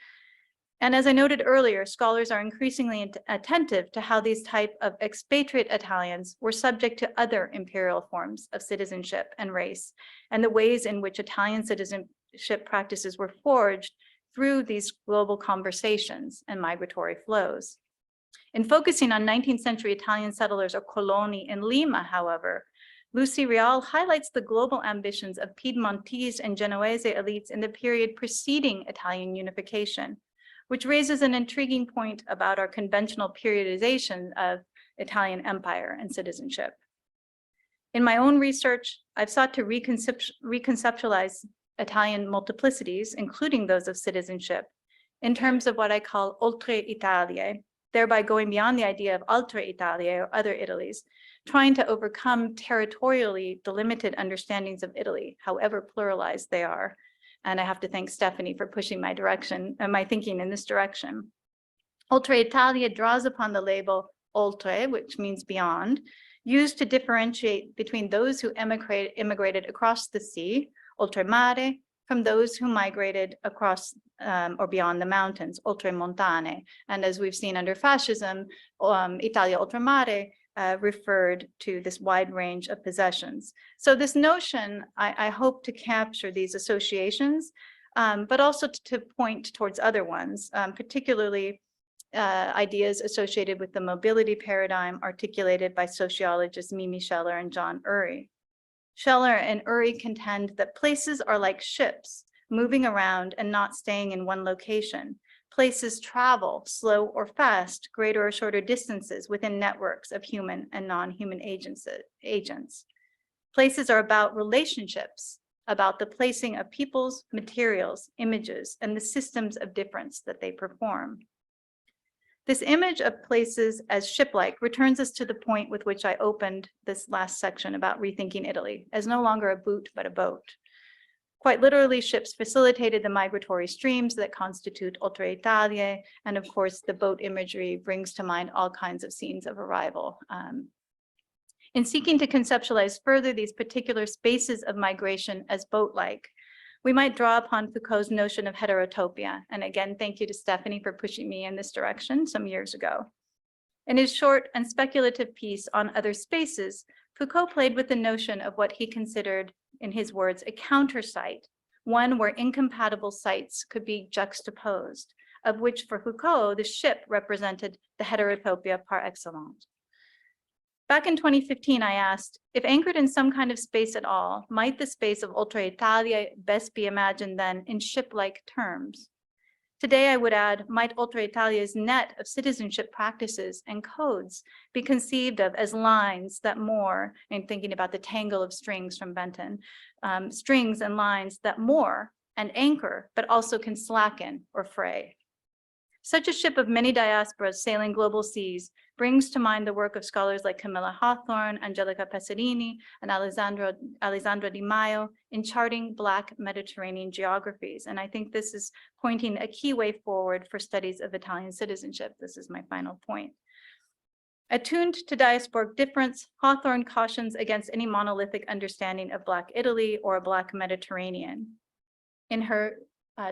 And as I noted earlier, scholars are increasingly attentive to how these type of expatriate Italians were subject to other imperial forms of citizenship and race, and the ways in which Italian citizenship practices were forged through these global conversations and migratory flows. In focusing on 19th century Italian settlers or coloni in Lima, however, Lucy Real highlights the global ambitions of Piedmontese and Genoese elites in the period preceding Italian unification, which raises an intriguing point about our conventional periodization of Italian empire and citizenship. In my own research, I've sought to reconceptualize Italian multiplicities, including those of citizenship, in terms of what I call oltre Italie, thereby going beyond the idea of altre Italie or other Italies, trying to overcome territorially delimited understandings of Italy, however pluralized they are. And I have to thank Stephanie for pushing my thinking in this direction. Oltre Italia draws upon the label oltre, which means beyond, used to differentiate between those who immigrated across the sea, oltremare, from those who migrated across or beyond the mountains, oltremontane. And as we've seen under fascism, Italia oltremare referred to this wide range of possessions. So this notion, I hope to capture these associations, but also to point towards other ones, particularly ideas associated with the mobility paradigm articulated by sociologists Mimi Scheller and John Urry. Scheller and Urry contend that places are like ships, moving around and not staying in one location. Places travel, slow or fast, greater or shorter distances within networks of human and non-human agents. Places are about relationships, about the placing of peoples, materials, images, and the systems of difference that they perform. This image of places as ship-like returns us to the point with which I opened this last section about rethinking Italy as no longer a boot, but a boat. Quite literally, ships facilitated the migratory streams that constitute oltre Italia, and of course, the boat imagery brings to mind all kinds of scenes of arrival. In seeking to conceptualize further these particular spaces of migration as boat-like, we might draw upon Foucault's notion of heterotopia. And again, thank you to Stephanie for pushing me in this direction some years ago. In his short and speculative piece on other spaces, Foucault played with the notion of what he considered, in his words, a counter site, one where incompatible sites could be juxtaposed, of which for Foucault, the ship represented the heterotopia par excellence. Back in 2015, I asked, if anchored in some kind of space at all, might the space of oltre Italia best be imagined then in ship-like terms? Today, I would add, might oltre Italia's net of citizenship practices and codes be conceived of as lines that moor, in thinking about the tangle of strings from Benton, strings and lines that moor and anchor, but also can slacken or fray. Such a ship of many diasporas sailing global seas brings to mind the work of scholars like Camilla Hawthorne, Angelica Pesarini, and Alessandra Di Maio in charting Black Mediterranean geographies. And I think this is pointing a key way forward for studies of Italian citizenship. This is my final point. Attuned to diasporic difference, Hawthorne cautions against any monolithic understanding of Black Italy or Black Mediterranean. In her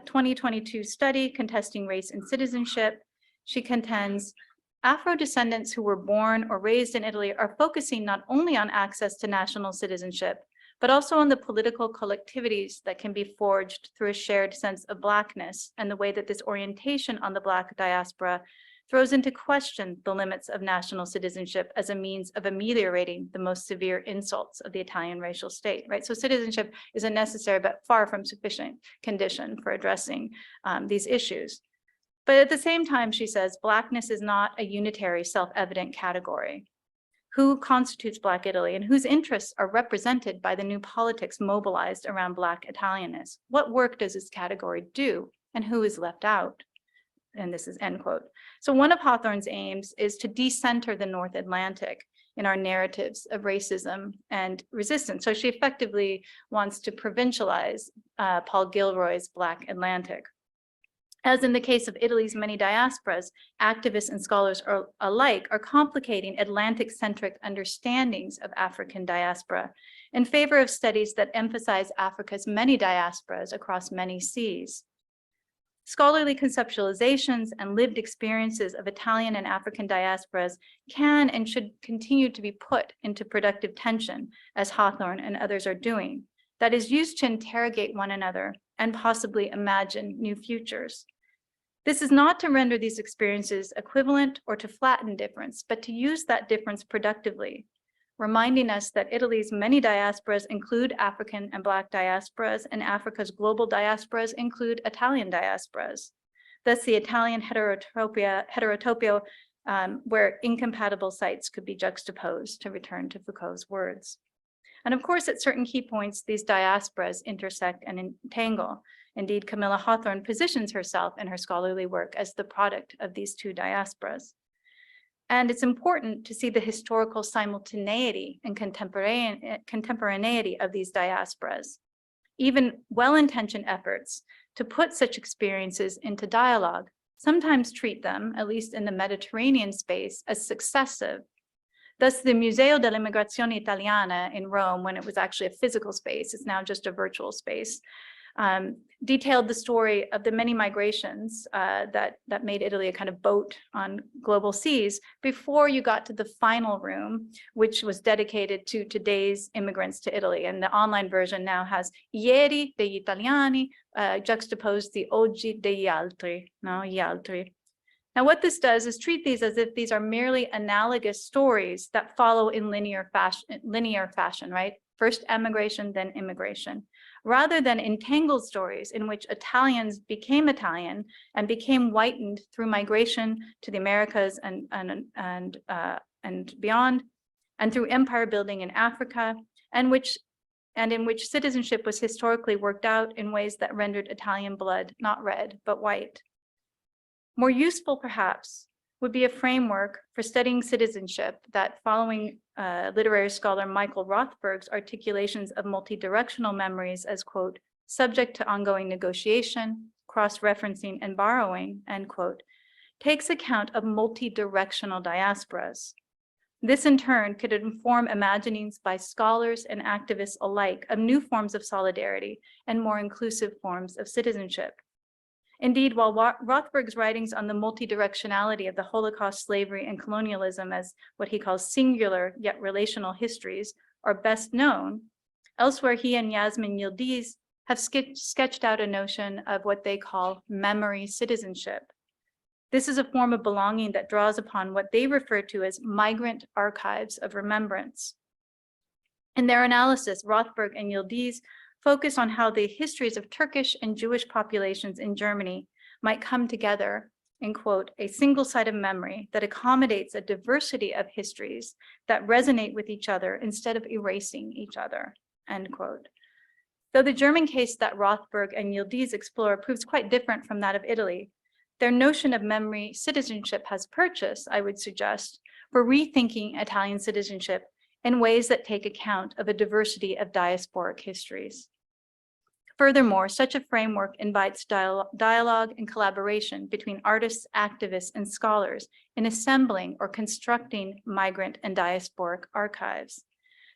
2022 study, Contesting Race and Citizenship, she contends Afro-descendants who were born or raised in Italy are focusing not only on access to national citizenship, but also on the political collectivities that can be forged through a shared sense of Blackness and the way that this orientation on the Black diaspora throws into question the limits of national citizenship as a means of ameliorating the most severe insults of the Italian racial state, right? So citizenship is a necessary but far from sufficient condition for addressing these issues. But at the same time, she says, Blackness is not a unitary, self-evident category. Who constitutes Black Italy and whose interests are represented by the new politics mobilized around Black Italianness? What work does this category do and who is left out? And this is end quote. So one of Hawthorne's aims is to decenter the North Atlantic in our narratives of racism and resistance. So she effectively wants to provincialize Paul Gilroy's Black Atlantic. As in the case of Italy's many diasporas, activists and scholars alike are complicating Atlantic-centric understandings of African diaspora in favor of studies that emphasize Africa's many diasporas across many seas. Scholarly conceptualizations and lived experiences of Italian and African diasporas can and should continue to be put into productive tension, as Hawthorne and others are doing, that is used to interrogate one another and possibly imagine new futures. This is not to render these experiences equivalent or to flatten difference, but to use that difference productively, reminding us that Italy's many diasporas include African and Black diasporas, and Africa's global diasporas include Italian diasporas. Thus, the Italian heterotopia where incompatible sites could be juxtaposed, to return to Foucault's words. And of course, at certain key points, these diasporas intersect and entangle. Indeed, Camilla Hawthorne positions herself in her scholarly work as the product of these two diasporas. And it's important to see the historical simultaneity and contemporaneity of these diasporas. Even well-intentioned efforts to put such experiences into dialogue sometimes treat them, at least in the Mediterranean space, as successive. Thus, the Museo dell'Immigrazione Italiana in Rome, when it was actually a physical space, it's now just a virtual space, detailed the story of the many migrations that made Italy a kind of boat on global seas before you got to the final room, which was dedicated to today's immigrants to Italy. And the online version now has Ieri degli Italiani juxtaposed the Oggi degli altri, no, gli altri. Now, what this does is treat these as if these are merely analogous stories that follow in linear fashion, right? First emigration, then immigration, rather than entangled stories in which Italians became Italian and became whitened through migration to the Americas and beyond, and through empire building in Africa, and in which citizenship was historically worked out in ways that rendered Italian blood not red, but white. More useful, perhaps, would be a framework for studying citizenship that, following literary scholar Michael Rothberg's articulations of multi-directional memories as, quote, subject to ongoing negotiation, cross-referencing, and borrowing, end quote, takes account of multi-directional diasporas. This, in turn, could inform imaginings by scholars and activists alike of new forms of solidarity and more inclusive forms of citizenship. Indeed, while Rothberg's writings on the multidirectionality of the Holocaust, slavery, and colonialism as what he calls singular yet relational histories are best known, elsewhere he and Yasmin Yildiz have sketched out a notion of what they call memory citizenship. This is a form of belonging that draws upon what they refer to as migrant archives of remembrance. In their analysis, Rothberg and Yildiz focus on how the histories of Turkish and Jewish populations in Germany might come together in, quote, a single site of memory that accommodates a diversity of histories that resonate with each other instead of erasing each other, end quote. Though the German case that Rothberg and Yildiz explore proves quite different from that of Italy, Their notion of memory citizenship has purchase, I would suggest, for rethinking Italian citizenship in ways that take account of a diversity of diasporic histories. Furthermore, such a framework invites dialogue and collaboration between artists, activists, and scholars in assembling or constructing migrant and diasporic archives.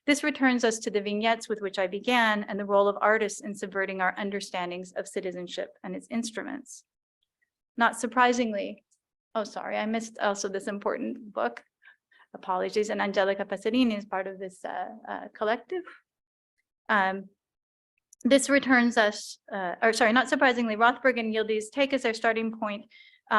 This returns us to the vignettes with which I began and the role of artists in subverting our understandings of citizenship and its instruments. Not surprisingly, oh, sorry, I missed also this important book. Apologies, and Angelica Pasarini is part of this collective. This returns us, not surprisingly, Rothberg and Yildiz take as their starting point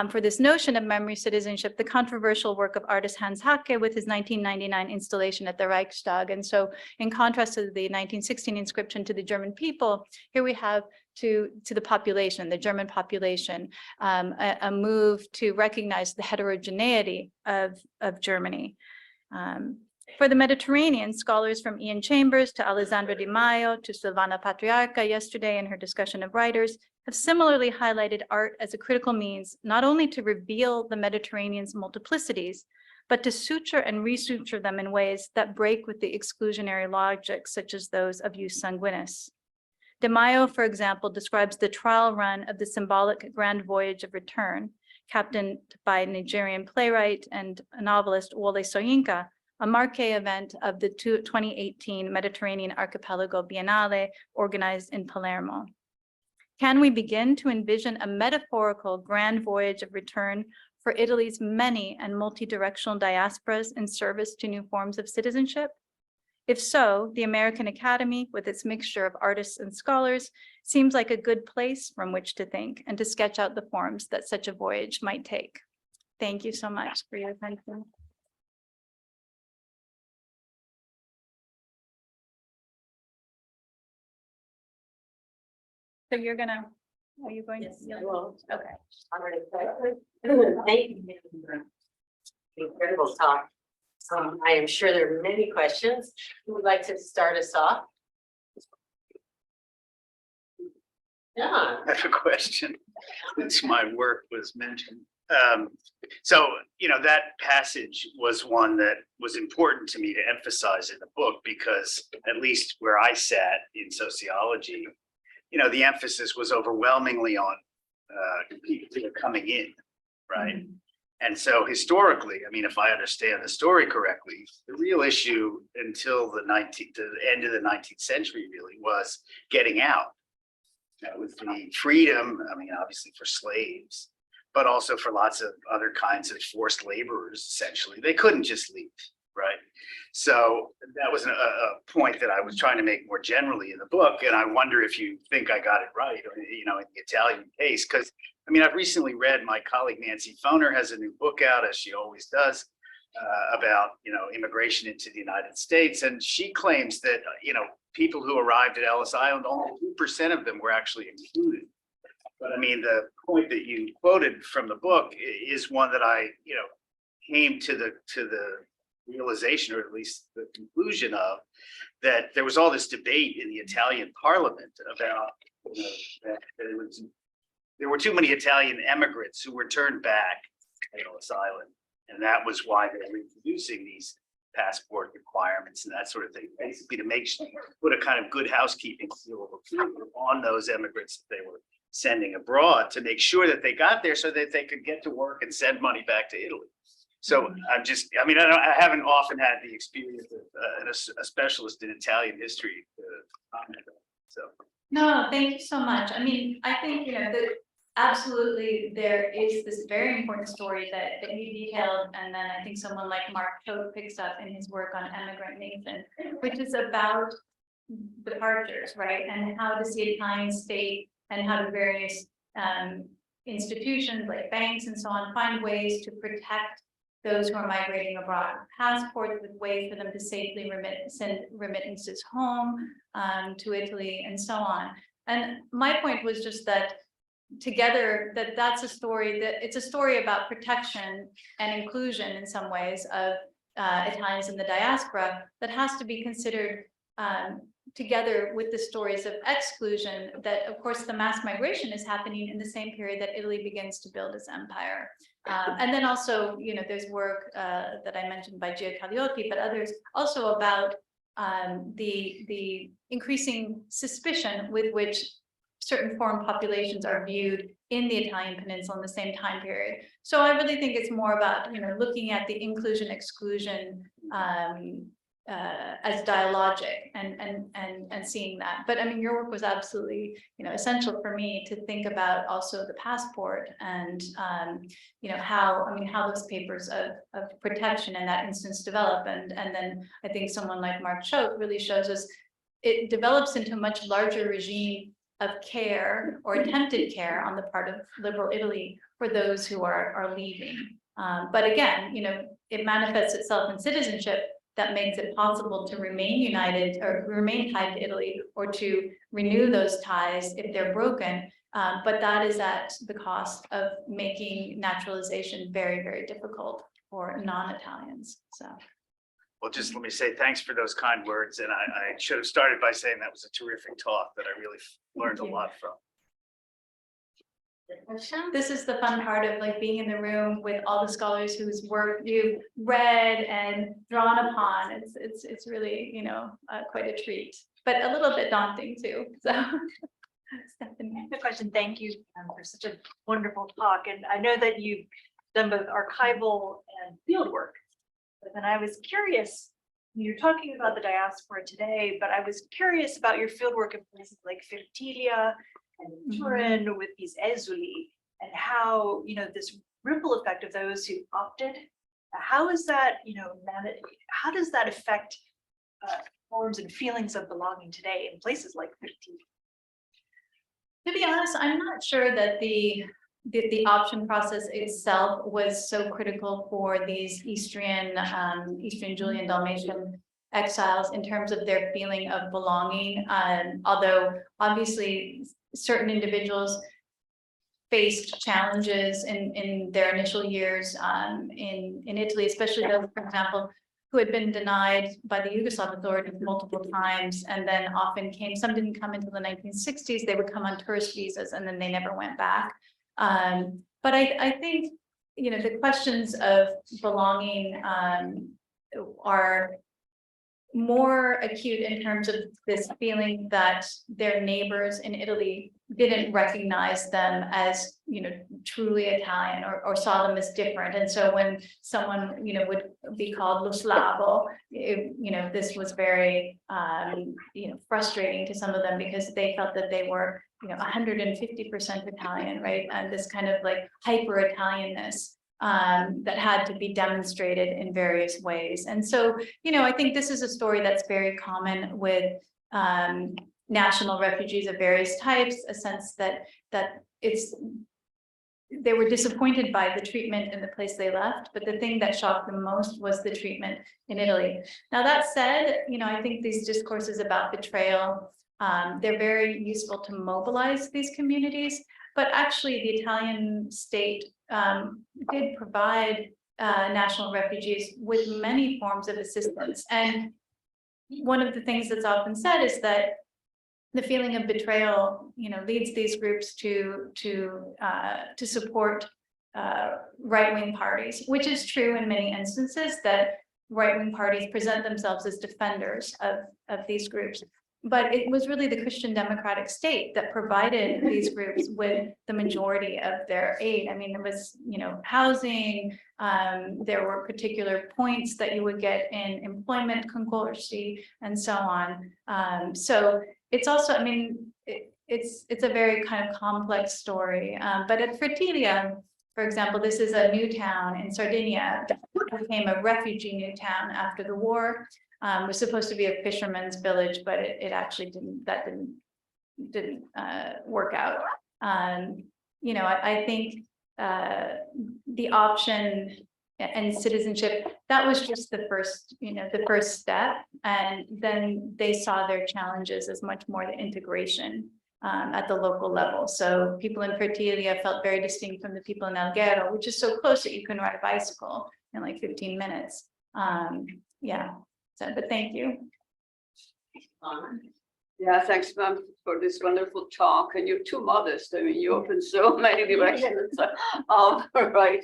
for this notion of memory citizenship, the controversial work of artist Hans Hacke with his 1999 installation at the Reichstag. And so in contrast to the 1916 inscription to the German people, here we have to the population, the German population, a move to recognize the heterogeneity of Germany. For the Mediterranean, scholars from Ian Chambers to Alessandra Di Maio to Silvana Patriarca yesterday in her discussion of writers have similarly highlighted art as a critical means not only to reveal the Mediterranean's multiplicities, but to suture and resuture them in ways that break with the exclusionary logics such as those of jus sanguinis. Di Maio, for example, describes the trial run of the symbolic grand voyage of return, captained by Nigerian playwright and novelist Wole Soyinka, a marquee event of the 2018 Mediterranean Archipelago Biennale organized in Palermo. Can we begin to envision a metaphorical grand voyage of return for Italy's many and multi-directional diasporas in service to new forms of citizenship? If so, the American Academy, with its mixture of artists and scholars, seems like a good place from which to think and to sketch out the forms that such a voyage might take. Thank you so much for your attention. So you're gonna, are you going to? Yes, I will. Okay. Thank you. Incredible talk. I am sure there are many questions. Who would like to start us off? Yeah. I have a question, since my work was mentioned. So, that passage was one that was important to me to emphasize in the book, because at least where I sat in sociology, the emphasis was overwhelmingly on people who are coming in, right? Mm-hmm. And so historically, if I understand the story correctly, the real issue until the end of the 19th century really was getting out. With the freedom, obviously for slaves, but also for lots of other kinds of forced laborers, essentially. They couldn't just leave, right? So that was a point that I was trying to make more generally in the book. And I wonder if you think I got it right, in the Italian case, because I've recently read, my colleague Nancy Foner has a new book out, as she always does, about, immigration into the United States. And she claims that, people who arrived at Ellis Island, only 2% of them were actually included. But the point that you quoted from the book is one that I, came to the realization, or at least the conclusion of, that there was all this debate in the Italian parliament about that there were too many Italian immigrants who were turned back at Ellis Island, and that was why they were introducing these passport requirements and that sort of thing, basically to put a kind of good housekeeping seal of approval on those immigrants that they were sending abroad, to make sure that they got there so that they could get to work and send money back to Italy. So I haven't often had the experience of a specialist in Italian history to comment on. So. No, thank you so much. I think, that absolutely there is this very important story that you detailed, and then I think someone like Mark Todt picks up in his work on Emigrant Nation, which is about departures, right? And how does the Italian state and how do various institutions like banks and so on find ways to protect those who are migrating abroad, passports with ways for them to safely send remittances home to Italy and so on. And my point was just that together, that's a story, that it's a story about protection and inclusion in some ways of Italians in the diaspora that has to be considered together with the stories of exclusion, that of course the mass migration is happening in the same period that Italy begins to build its empire. And then also, there's work that I mentioned by Gia Cagliotti, but others also about the increasing suspicion with which certain foreign populations are viewed in the Italian peninsula in the same time period. So I really think it's more about, looking at the inclusion exclusion as dialogic and seeing that. But I mean, your work was absolutely, essential for me to think about also the passport and, how those papers of protection in that instance develop. And then I think someone like Mark Choate really shows us it develops into a much larger regime of care or attempted care on the part of liberal Italy for those who are leaving. But again, it manifests itself in citizenship that makes it possible to remain united or remain tied to Italy, or to renew those ties if they're broken. But that is at the cost of making naturalization very, very difficult for non-Italians. So. Well, just let me say thanks for those kind words. And I should have started by saying that was a terrific talk that I really learned a lot from. This is the fun part of being in the room with all the scholars whose work you've read and drawn upon. It's really, quite a treat, but a little bit daunting too. So Stephanie. The question, thank you for such a wonderful talk. And I know that you've done both archival and field work. But then I was curious, you're talking about the diaspora today, but I was curious about your fieldwork in places like Fertilia and Turin with these esuli, and how, this ripple effect of those who opted, how is that, how does that affect forms and feelings of belonging today in places like Fertilia? To be honest, I'm not sure that the option process itself was so critical for these Eastern Julian Dalmatian exiles in terms of their feeling of belonging. Although obviously certain individuals faced challenges in their initial years in Italy, especially those, for example, who had been denied by the Yugoslav authorities multiple times, and then often came, some didn't come until the 1960s, they would come on tourist visas and then they never went back. But I think, the questions of belonging are more acute in terms of this feeling that their neighbors in Italy didn't recognize them as, truly Italian, or saw them as different. And so when someone, would be called lo slavo, this was very, frustrating to some of them, because they felt that they were, 150% Italian, right? And this kind of hyper Italianness that had to be demonstrated in various ways. And so, I think this is a story that's very common with national refugees of various types, a sense that they were disappointed by the treatment in the place they left, but the thing that shocked them most was the treatment in Italy. Now, that said, I think these discourses about betrayal, they're very useful to mobilize these communities, but actually the Italian state did provide national refugees with many forms of assistance. And one of the things that's often said is that the feeling of betrayal, leads these groups to support right-wing parties, which is true in many instances, that right-wing parties present themselves as defenders of these groups. But it was really the Christian democratic state that provided these groups with the majority of their aid. I mean, there was, housing, there were particular points that you would get in employment concorsi and so on. So it's also, I mean, it's a very kind of complex story. But at Fertilia, for example, this is a new town in Sardinia that became a refugee new town after the war. Was supposed to be a fisherman's village, but it actually didn't work out. I think the option and citizenship, that was just the first step, and then they saw their challenges as much more the integration at the local level. So people in Fertilia felt very distinct from the people in Alghero, which is so close that you can ride a bicycle in like 15 minutes. Yeah. But thank you. Yeah, thanks, ma'am, for this wonderful talk. And you're too modest. I mean, you open so many directions of right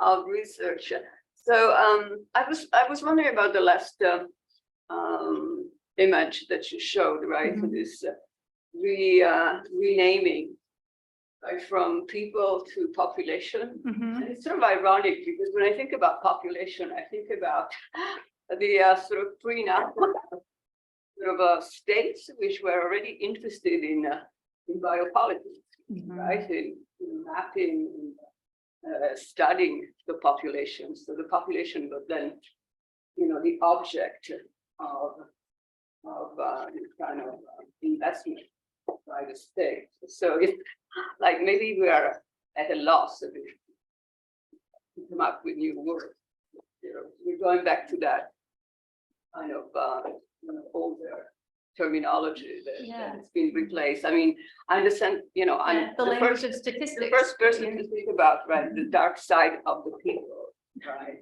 of research. So I was wondering about the last image that you showed, right? For this renaming, right, from people to population. Mhm. And it's sort of ironic because when I think about population, I think about the sort of pre-national sort of states which were already interested in biopolitics, right? In mapping, studying the population. So the population was then, you know, the object of this kind of investment by the state. So it's like maybe we are at a loss of it to come up with new words. You know, we're going back to that kind of older terminology that has been replaced. I mean, I understand, you know, I'm The language of statistics. the first person to think about, right, the dark side of the people, right,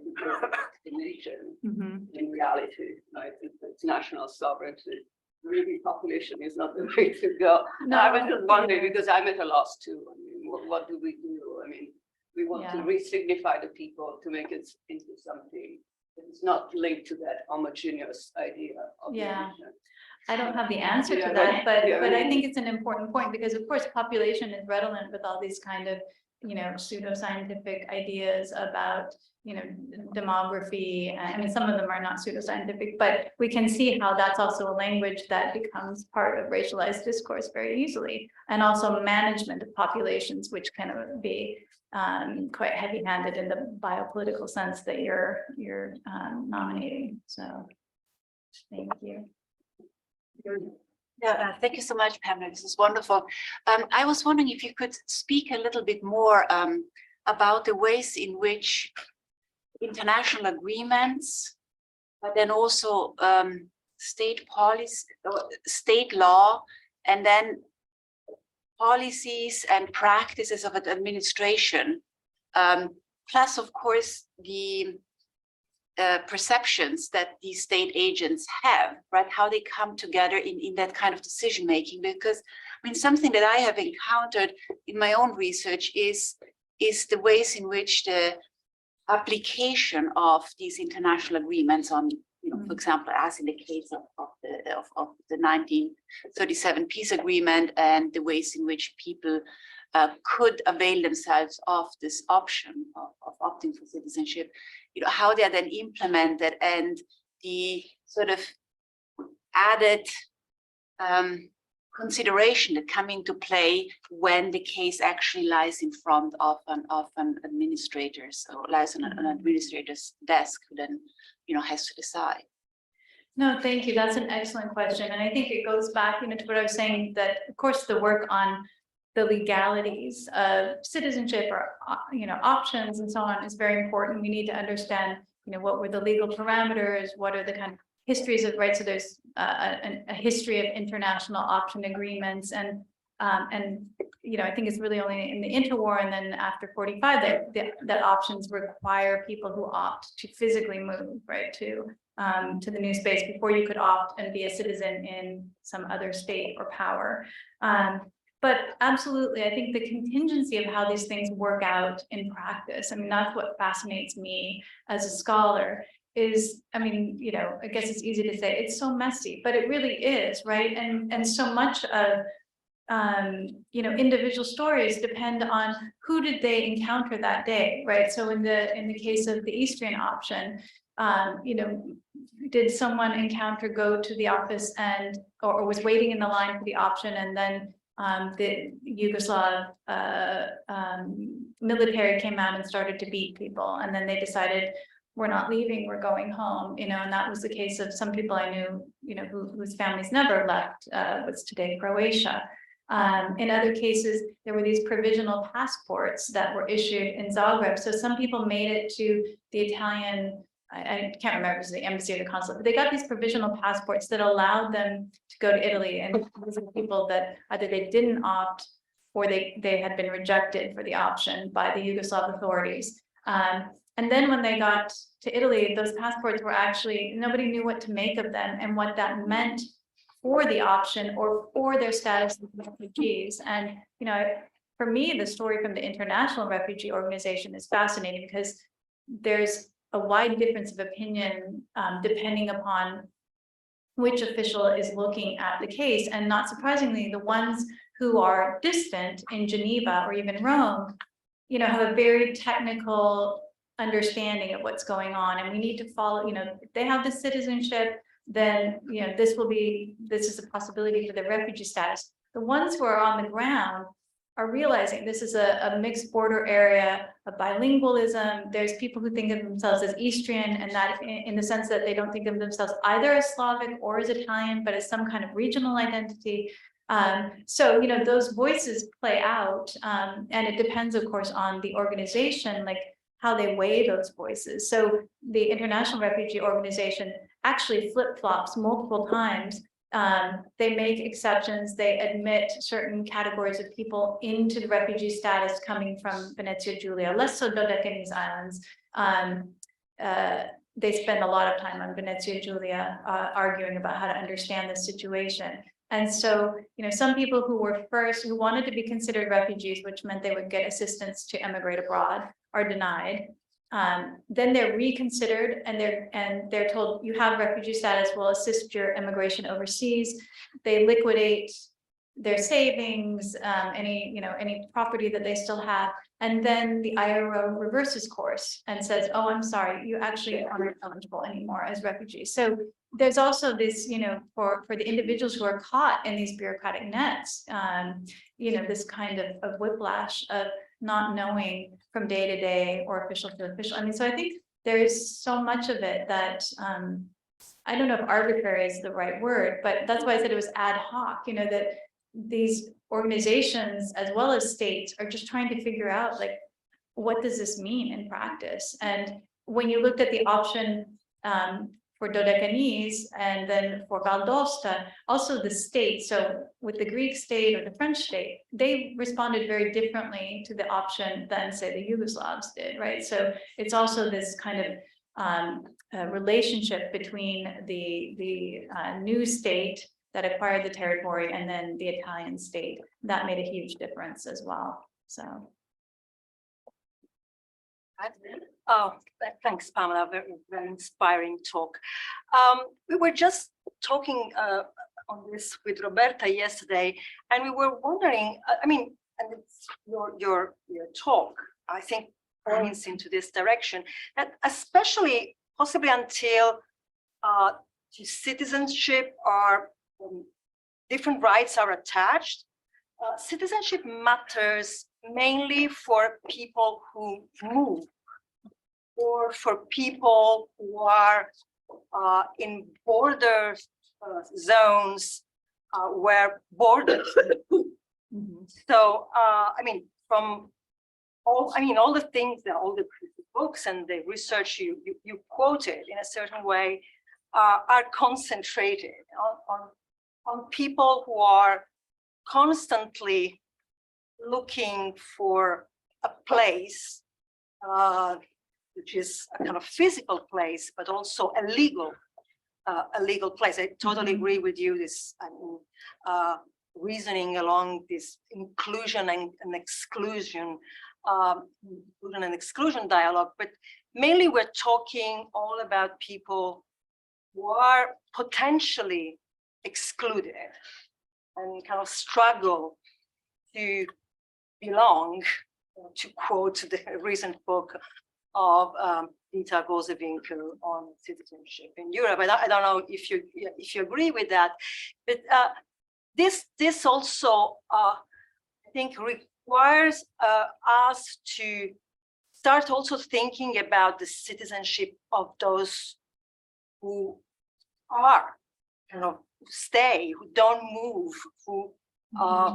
the nation in reality, right, it's national sovereignty. Maybe population is not the way to go. No, I was just wondering because I'm at a loss too. I mean, what do we do? I mean, we want to re-signify the people to make it into something that is not linked to that homogeneous idea of the nation. I don't have the answer to that, but I think it's an important point because of course population is redolent with all these kind of, you know, pseudoscientific ideas about, you know, demography. I mean, some of them are not pseudoscientific, but we can see how that's also a language that becomes part of racialized discourse very easily. And also management of populations, which can be quite heavy-handed in the biopolitical sense that you're nominating. So thank you. Yeah, thank you so much, Pamela. This is wonderful. I was wondering if you could speak a little bit more about the ways in which international agreements, but then also state policy, state law, and then policies and practices of an administration, plus, of course, the perceptions that these state agents have, right? How they come together in that kind of decision making. Because I mean, something that I have encountered in my own research is the ways in which the application of these international agreements on, you know, for example, as in the case of the 1937 peace agreement, and the ways in which people could avail themselves of this option of opting for citizenship, you know, how they are then implemented, and the sort of added consideration that come into play when the case actually lies in front of an administrator, so lies on an administrator's desk, who then, you know, has to decide. No, thank you. That's an excellent question. And I think it goes back, you know, to what I was saying, that of course the work on the legalities of citizenship or, you know, options and so on is very important. We need to understand, you know, what were the legal parameters, what are the kind of histories of rights. So there's a history of international option agreements, and you know, I think it's really only in the interwar and then after 45 that options require people who opt to physically move, right, to the new space before you could opt and be a citizen in some other state or power. But absolutely, I think the contingency of how these things work out in practice, I mean, that's what fascinates me as a scholar is, I mean, you know, I guess it's easy to say it's so messy, but it really is, right? And so much of, you know, individual stories depend on who did they encounter that day, right? So in the case of the Eastern option, you know, did someone go to the office and or was waiting in the line for the option, and then the Yugoslav military came out and started to beat people, and then they decided, we're not leaving, we're going home, you know, and that was the case of some people I knew, you know, whose families never left, what's today Croatia. In other cases, there were these provisional passports that were issued in Zagreb. So some people made it to the Italian, I can't remember if it was the embassy or the consulate, but they got these provisional passports that allowed them to go to Italy. And these are people that either they didn't opt or they had been rejected for the option by the Yugoslav authorities. And then when they got to Italy, those passports were actually, nobody knew what to make of them and what that meant for the option or for their status as refugees. And, you know, for me, the story from the International Refugee Organization is fascinating because there's a wide difference of opinion depending upon which official is looking at the case. And not surprisingly, the ones who are distant in Geneva or even Rome, you know, have a very technical understanding of what's going on. And we need to follow, you know, if they have the citizenship, then, you know, this is a possibility for the refugee status. The ones who are on the ground are realizing this is a mixed border area of bilingualism. There's people who think of themselves as Eastrian, and that in the sense that they don't think of themselves either as Slavic or as Italian, but as some kind of regional identity. So, you know, those voices play out, and it depends, of course, on the organization, like how they weigh those voices. So the International Refugee Organization actually flip-flops multiple times. They make exceptions, they admit certain categories of people into the refugee status coming from Venezia Giulia, less so Dodecanese Islands. They spend a lot of time on Venezia Giulia arguing about how to understand the situation. And so, you know, some people who wanted to be considered refugees, which meant they would get assistance to emigrate abroad, are denied. Then they're reconsidered and they're told you have refugee status, we'll assist your immigration overseas. They liquidate their savings, any property that they still have. And then the IRO reverses course and says, oh, I'm sorry, you actually aren't eligible anymore as refugees. So there's also this, you know, for the individuals who are caught in these bureaucratic nets, you know, this kind of whiplash of not knowing from day to day or official to official. I mean, so I think there is so much of it that I don't know if arbitrary is the right word, but that's why I said it was ad hoc, you know, that these organizations as well as states are just trying to figure out, like, what does this mean in practice? And when you looked at the option for Dodecanese and then for Val d'Aosta, also the state, so with the Greek state or the French state, they responded very differently to the option than, say, the Yugoslavs did, right? So it's also this kind of relationship between the new state that acquired the territory and then the Italian state. That made a huge difference as well, so. Oh, thanks, Pamela. Very, very inspiring talk. We were just talking on this with Roberta yesterday, and we were wondering. I mean, and it's your talk, I think, points into this direction. That especially, possibly until to citizenship or different rights are attached, citizenship matters mainly for people who move, or for people who are in border zones where borders. So, I mean, from all the things, all the books and the research you quoted in a certain way are concentrated on people who are constantly looking for a place, which is a kind of physical place, but also a legal place. I totally agree with you. This reasoning along this inclusion and exclusion, dialogue. But mainly, we're talking all about people who are potentially excluded and kind of struggle to belong, to quote the recent book of Dita Gozevinko on citizenship in Europe. I don't know if you agree with that, but this also I think requires us to start also thinking about the citizenship of those who are kind of stay, who don't move, who are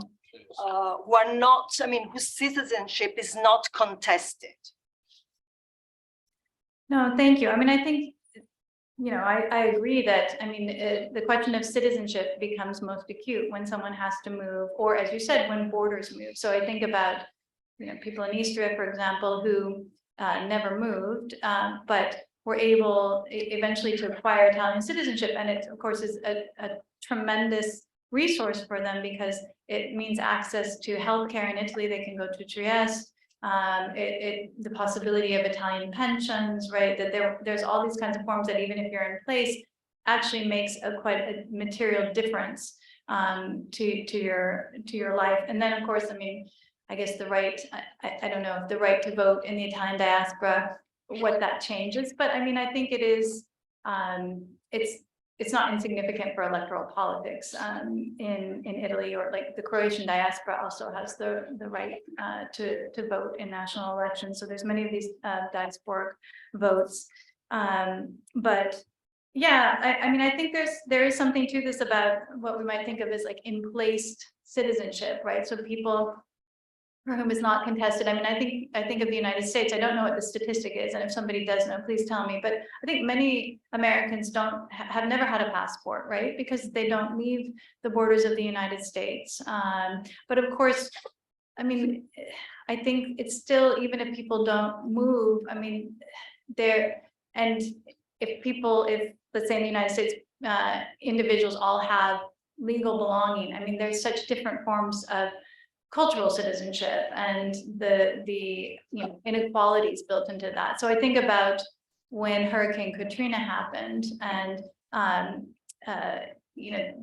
not, I mean, whose citizenship is not contested. No, thank you. I mean, I think, you know, I agree that, I mean, the question of citizenship becomes most acute when someone has to move, or as you said, when borders move. So I think about, you know, people in Istria, for example, who never moved, but were able eventually to acquire Italian citizenship. And it, of course, is a tremendous resource for them because it means access to healthcare in Italy. They can go to Trieste. The possibility of Italian pensions, right? That there's all these kinds of forms that even if you're in place, actually makes quite a material difference to your life. And then, of course, I mean, I guess the right, I don't know if the right to vote in the Italian diaspora, what that changes, but I mean, I think it is, it's not insignificant for electoral politics in Italy, or like the Croatian diaspora also has the right to vote in national elections. So there's many of these diasporic votes. But yeah, I mean, I think there is something to this about what we might think of as like in-place citizenship, right? So people for whom is not contested. I mean, I think of the United States. I don't know what the statistic is, and if somebody does know, please tell me. But I think many Americans have never had a passport, right? Because they don't leave the borders of the United States. But of course, I mean, I think it's still, even if people don't move, I mean, and if let's say in the United States, individuals all have legal belonging. I mean, there's such different forms of cultural citizenship and the inequalities built into that. So I think about when Hurricane Katrina happened, and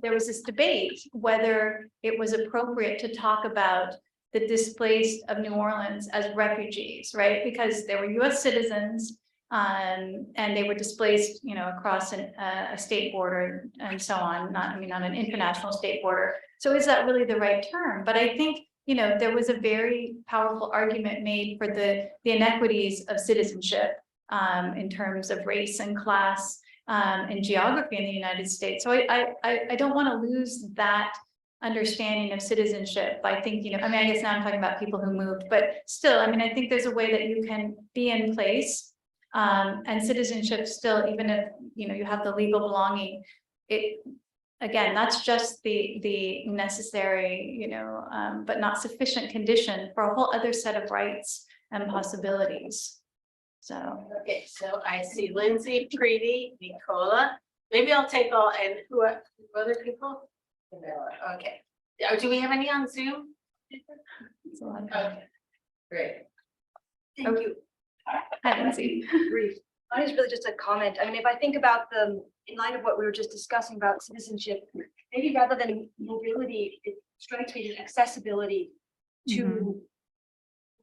there was this debate whether it was appropriate to talk about the displaced of New Orleans as refugees, right? Because they were U.S. citizens and they were displaced, across a state border and so on. Not an international state border. So is that really the right term? But I think there was a very powerful argument made for the inequities of citizenship in terms of race and class and geography in the United States. So I don't want to lose that understanding of citizenship by thinking, I guess now I'm talking about people who moved, but still, I think there's a way that you can be in place and citizenship still, even if, you have the legal belonging, again, that's just the necessary, but not sufficient condition for a whole other set of rights and possibilities. So. Okay, so I see Lindsay, Preeti, Nicola. Maybe I'll take all, and who other people? Okay. Do we have any on Zoom? Okay, great. Thank you. Hi, Lindsay. Brief. Mine is really just a comment. If I think about in light of what we were just discussing about citizenship, maybe rather than mobility, it strikes me as accessibility to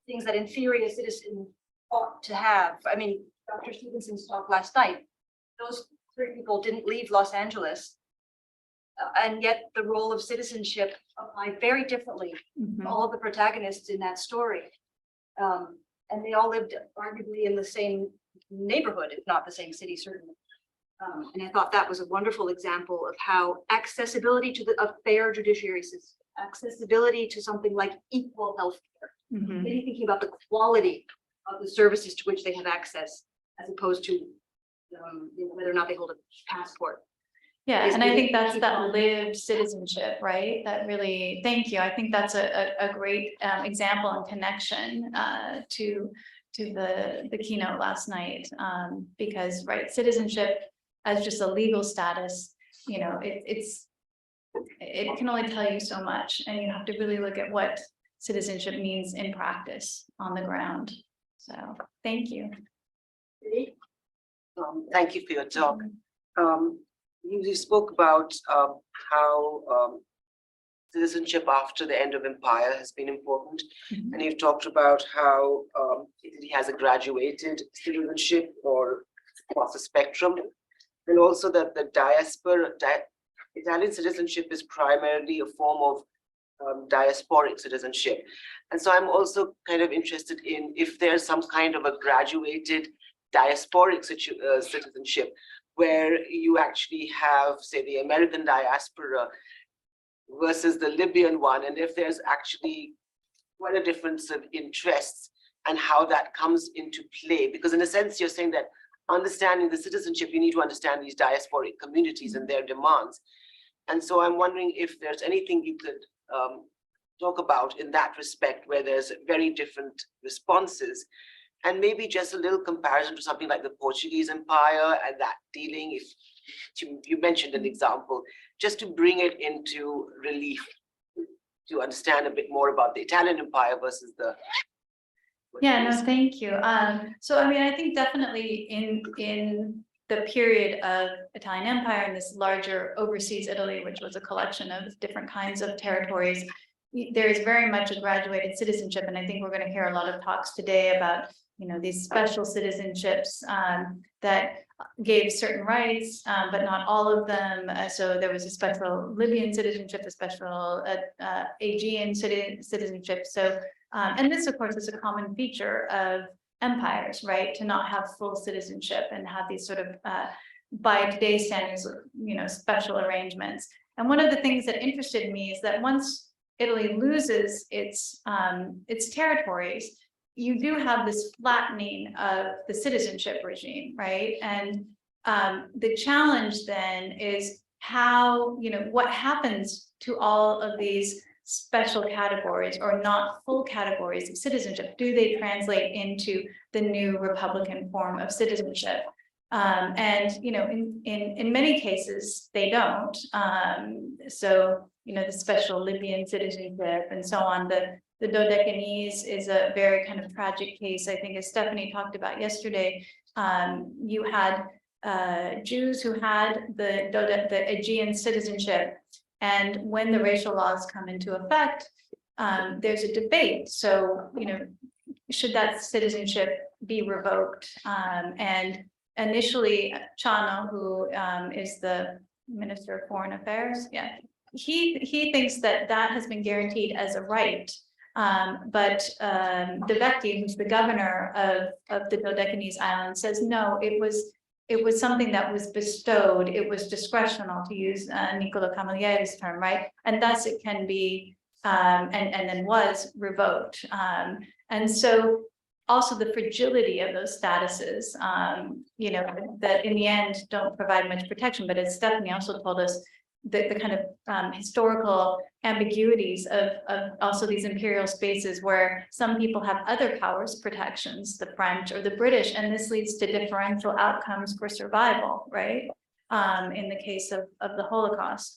things that in theory a citizen ought to have. Dr. Stevenson's talk last night, those 3 people didn't leave Los Angeles, and yet the role of citizenship applied very differently to all of the protagonists in that story. And they all lived arguably in the same neighborhood, if not the same city, certainly. And I thought that was a wonderful example of how accessibility to a fair judiciary system, accessibility to something like equal healthcare, maybe thinking about the quality of the services to which they have access, as opposed to whether or not they hold a passport. Yeah, and I think that's that lived citizenship, right? That really, thank you. I think that's a great example and connection to the keynote last night, because citizenship as just a legal status, it can only tell you so much, and you have to really look at what citizenship means in practice on the ground. So thank you. Thank you for your talk. You spoke about how citizenship after the end of empire has been important, and you've talked about how Italy has a graduated citizenship or across the spectrum, and also that the Italian citizenship is primarily a form of diasporic citizenship. And so I'm also kind of interested in if there's some kind of a graduated diasporic citizenship, where you actually have, say, the American diaspora versus the Libyan one, and if there's actually quite a difference of interests and how that comes into play. Because in a sense, you're saying that understanding the citizenship, you need to understand these diasporic communities and their demands. And so I'm wondering if there's anything you could talk about in that respect, where there's very different responses. And maybe just a little comparison to something like the Portuguese Empire and that dealing, if you mentioned an example, just to bring it into relief, to understand a bit more about the Italian Empire versus the. Yeah, no, thank you. So I mean, I think definitely in the period of Italian Empire and this larger overseas Italy, which was a collection of different kinds of territories, there is very much a graduated citizenship, and I think we're going to hear a lot of talks today about, you know, these special citizenships that gave certain rights, but not all of them. So there was a special Libyan citizenship, a special Aegean citizenship. So, and this, of course, is a common feature of empires, right? To not have full citizenship and have these sort of, by today's standards, you know, special arrangements. And one of the things that interested me is that once Italy loses its territories, you do have this flattening of the citizenship regime, right? And the challenge then is how, you know, what happens to all of these special categories or not full categories of citizenship? Do they translate into the new Republican form of citizenship? And, you know, in many cases, they don't. So, you know, the special Libyan citizenship and so on, the Dodecanese is a very kind of tragic case. I think as Stephanie talked about yesterday, you had Jews who had the Aegean citizenship. And when the racial laws come into effect, there's a debate. So, you know, should that citizenship be revoked? And initially, Chano, who is the Minister of Foreign Affairs, yeah, he thinks that that has been guaranteed as a right. But De Vecchi, who's the governor of the Dodecanese Islands, says no, it was something that was bestowed. It was discretional, to use Niccolo Camilleri's term, right? And thus it can be, and then was revoked. And so also the fragility of those statuses, you know, that in the end don't provide much protection. But as Stephanie also told us, the kind of historical ambiguities of also these imperial spaces where some people have other powers protections, the French or the British, and this leads to differential outcomes for survival, right? In the case of the Holocaust.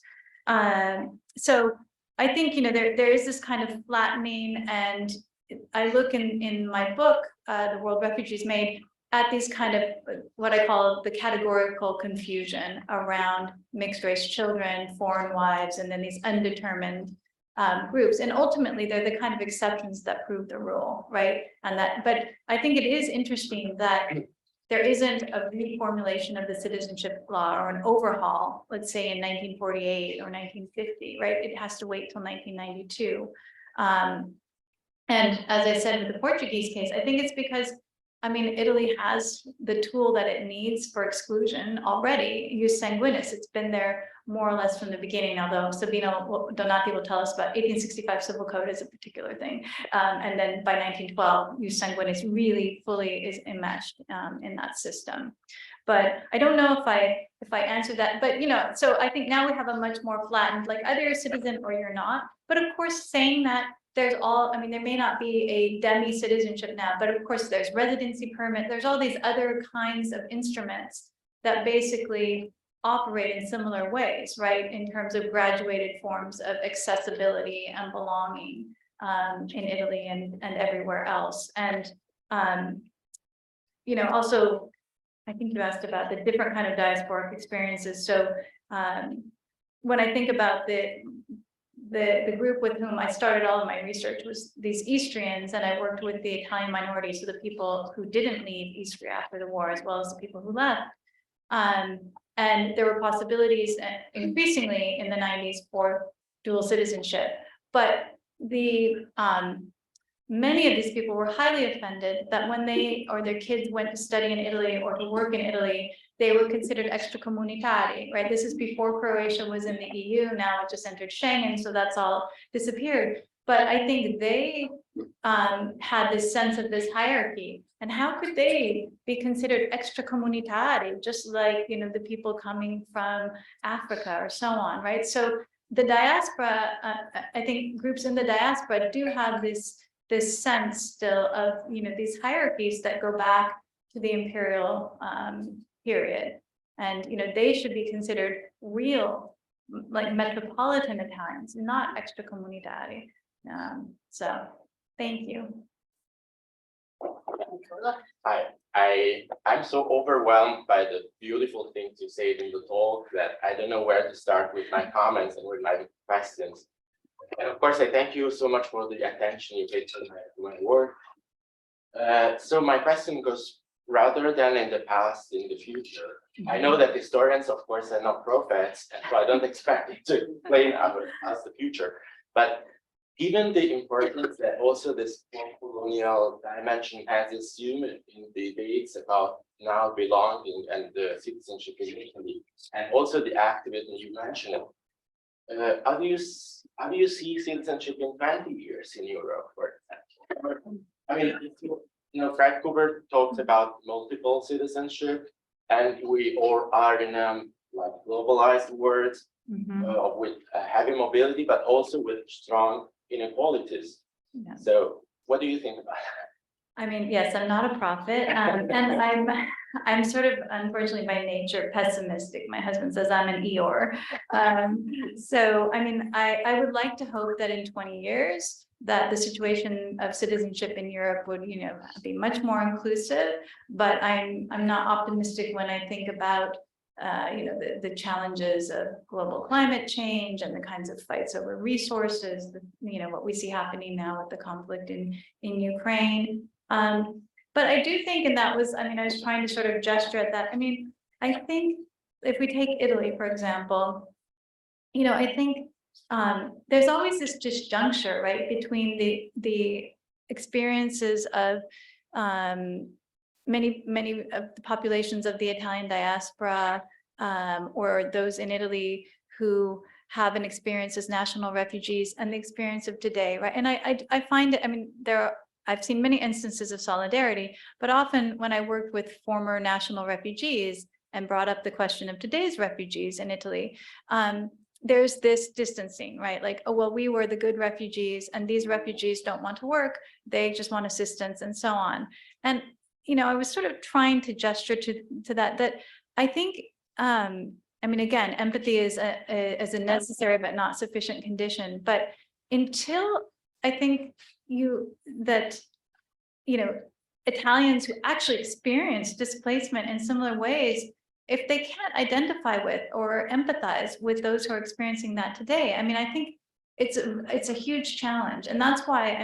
So I think, you know, there is this kind of flattening, and I look in my book, The World Refugees Made, at these kind of what I call the categorical confusion around mixed race children, foreign wives, and then these undetermined groups. And ultimately, they're the kind of exceptions that prove the rule, right? And that, but I think it is interesting that there isn't a reformulation of the citizenship law or an overhaul, let's say in 1948 or 1950, right? It has to wait till 1992. And as I said with the Portuguese case, I think it's because, I mean, Italy has the tool that it needs for exclusion already. Jus sanguinis, it's been there more or less from the beginning, although Sabino Donati will tell us about 1865 Civil Code is a particular thing. And then by 1912, Jus sanguinis really fully is enmeshed in that system. But I don't know if I answered that, but you know, so I think now we have a much more flattened, like either you're a citizen or you're not. But of course, saying that there's all, I mean, there may not be a demi-citizenship now, but of course there's residency permit. There's all these other kinds of instruments that basically operate in similar ways, right? In terms of graduated forms of accessibility and belonging in Italy and everywhere else. And, you know, also, I think you asked about the different kind of diasporic experiences. So when I think about the group with whom I started all of my research was these Istrians, and I worked with the Italian minority, so the people who didn't leave Istria after the war, as well as the people who left. And there were possibilities increasingly in the 90s for dual citizenship, but the many of these people were highly offended that when they or their kids went to study in Italy or to work in Italy, they were considered extracomunitari, right? This is before Croatia was in the EU. Now it just entered Schengen, so that's all disappeared. But I think they had this sense of this hierarchy. And how could they be considered extracomunitari, just like, you know, the people coming from Africa or so on, right? So the diaspora, I think groups in the diaspora do have this sense still of, you know, these hierarchies that go back to the imperial period. And, they should be considered real, like metropolitan Italians, not extracomunitari. So, thank you. I'm so overwhelmed by the beautiful things you said in the talk that I don't know where to start with my comments and with my questions. And of course, I thank you so much for the attention you paid to my work. So my question goes, rather than in the past, in the future. I know that historians, of course, are not prophets, and so I don't expect it to explain us the future. But given the importance that also this colonial dimension has assumed in the debates about now belonging and the citizenship in Italy, and also the activism you mentioned, how do you see citizenship in 20 years in Europe, for example? I mean, Fred Cooper talks about multiple citizenship, and we all are in like globalized world with heavy mobility, but also with strong inequalities. Yeah. So what do you think about that? I mean, yes, I'm not a prophet, and I'm sort of, unfortunately, by nature pessimistic. My husband says I'm an Eeyore. So, I mean, I would like to hope that in 20 years that the situation of citizenship in Europe would, be much more inclusive. But I'm not optimistic when I think about the challenges of global climate change and the kinds of fights over resources, what we see happening now with the conflict in Ukraine. But I do think, and that was, I was trying to sort of gesture at that. I think if we take Italy, for example, I think there's always this disjuncture, right, between the experiences of many of the populations of the Italian diaspora, or those in Italy who have an experience as national refugees, and the experience of today, right? And I find it, I've seen many instances of solidarity, but often when I worked with former national refugees and brought up the question of today's refugees in Italy, there's this distancing, right? Like, oh, well, we were the good refugees, and these refugees don't want to work, they just want assistance, and so on. And I was sort of trying to gesture to that I think, again, empathy is a necessary but not sufficient condition. But until I think Italians who actually experience displacement in similar ways, if they can't identify with or empathize with those who are experiencing that today, I think it's a huge challenge. And that's why,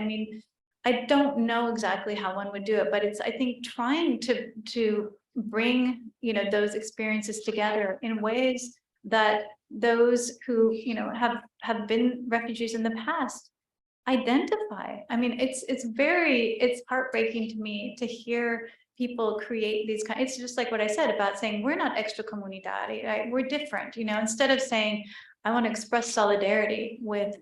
I don't know exactly how one would do it, but it's, I think, trying to bring, those experiences together in ways that those who, have been refugees in the past identify. It's heartbreaking to me to hear people create these kind. It's just like what I said about saying we're not extracomunitari, right? We're different, instead of saying I want to express solidarity with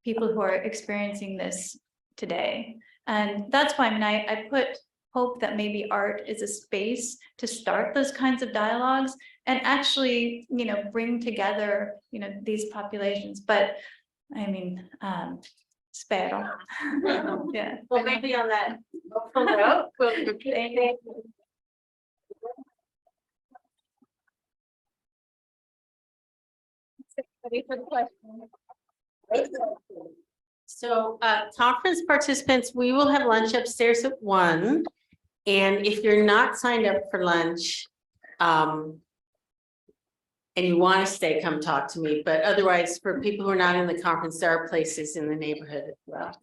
people who are experiencing this today. And that's why I put hope that maybe art is a space to start those kinds of dialogues and actually, bring together, these populations. But spero. Yeah. Well, maybe on that hopeful note, we'll ready for the question. So conference participants, we will have lunch upstairs at 1. And if you're not signed up for lunch, and you want to stay, come talk to me. But otherwise, for people who are not in the conference, there are places in the neighborhood as well.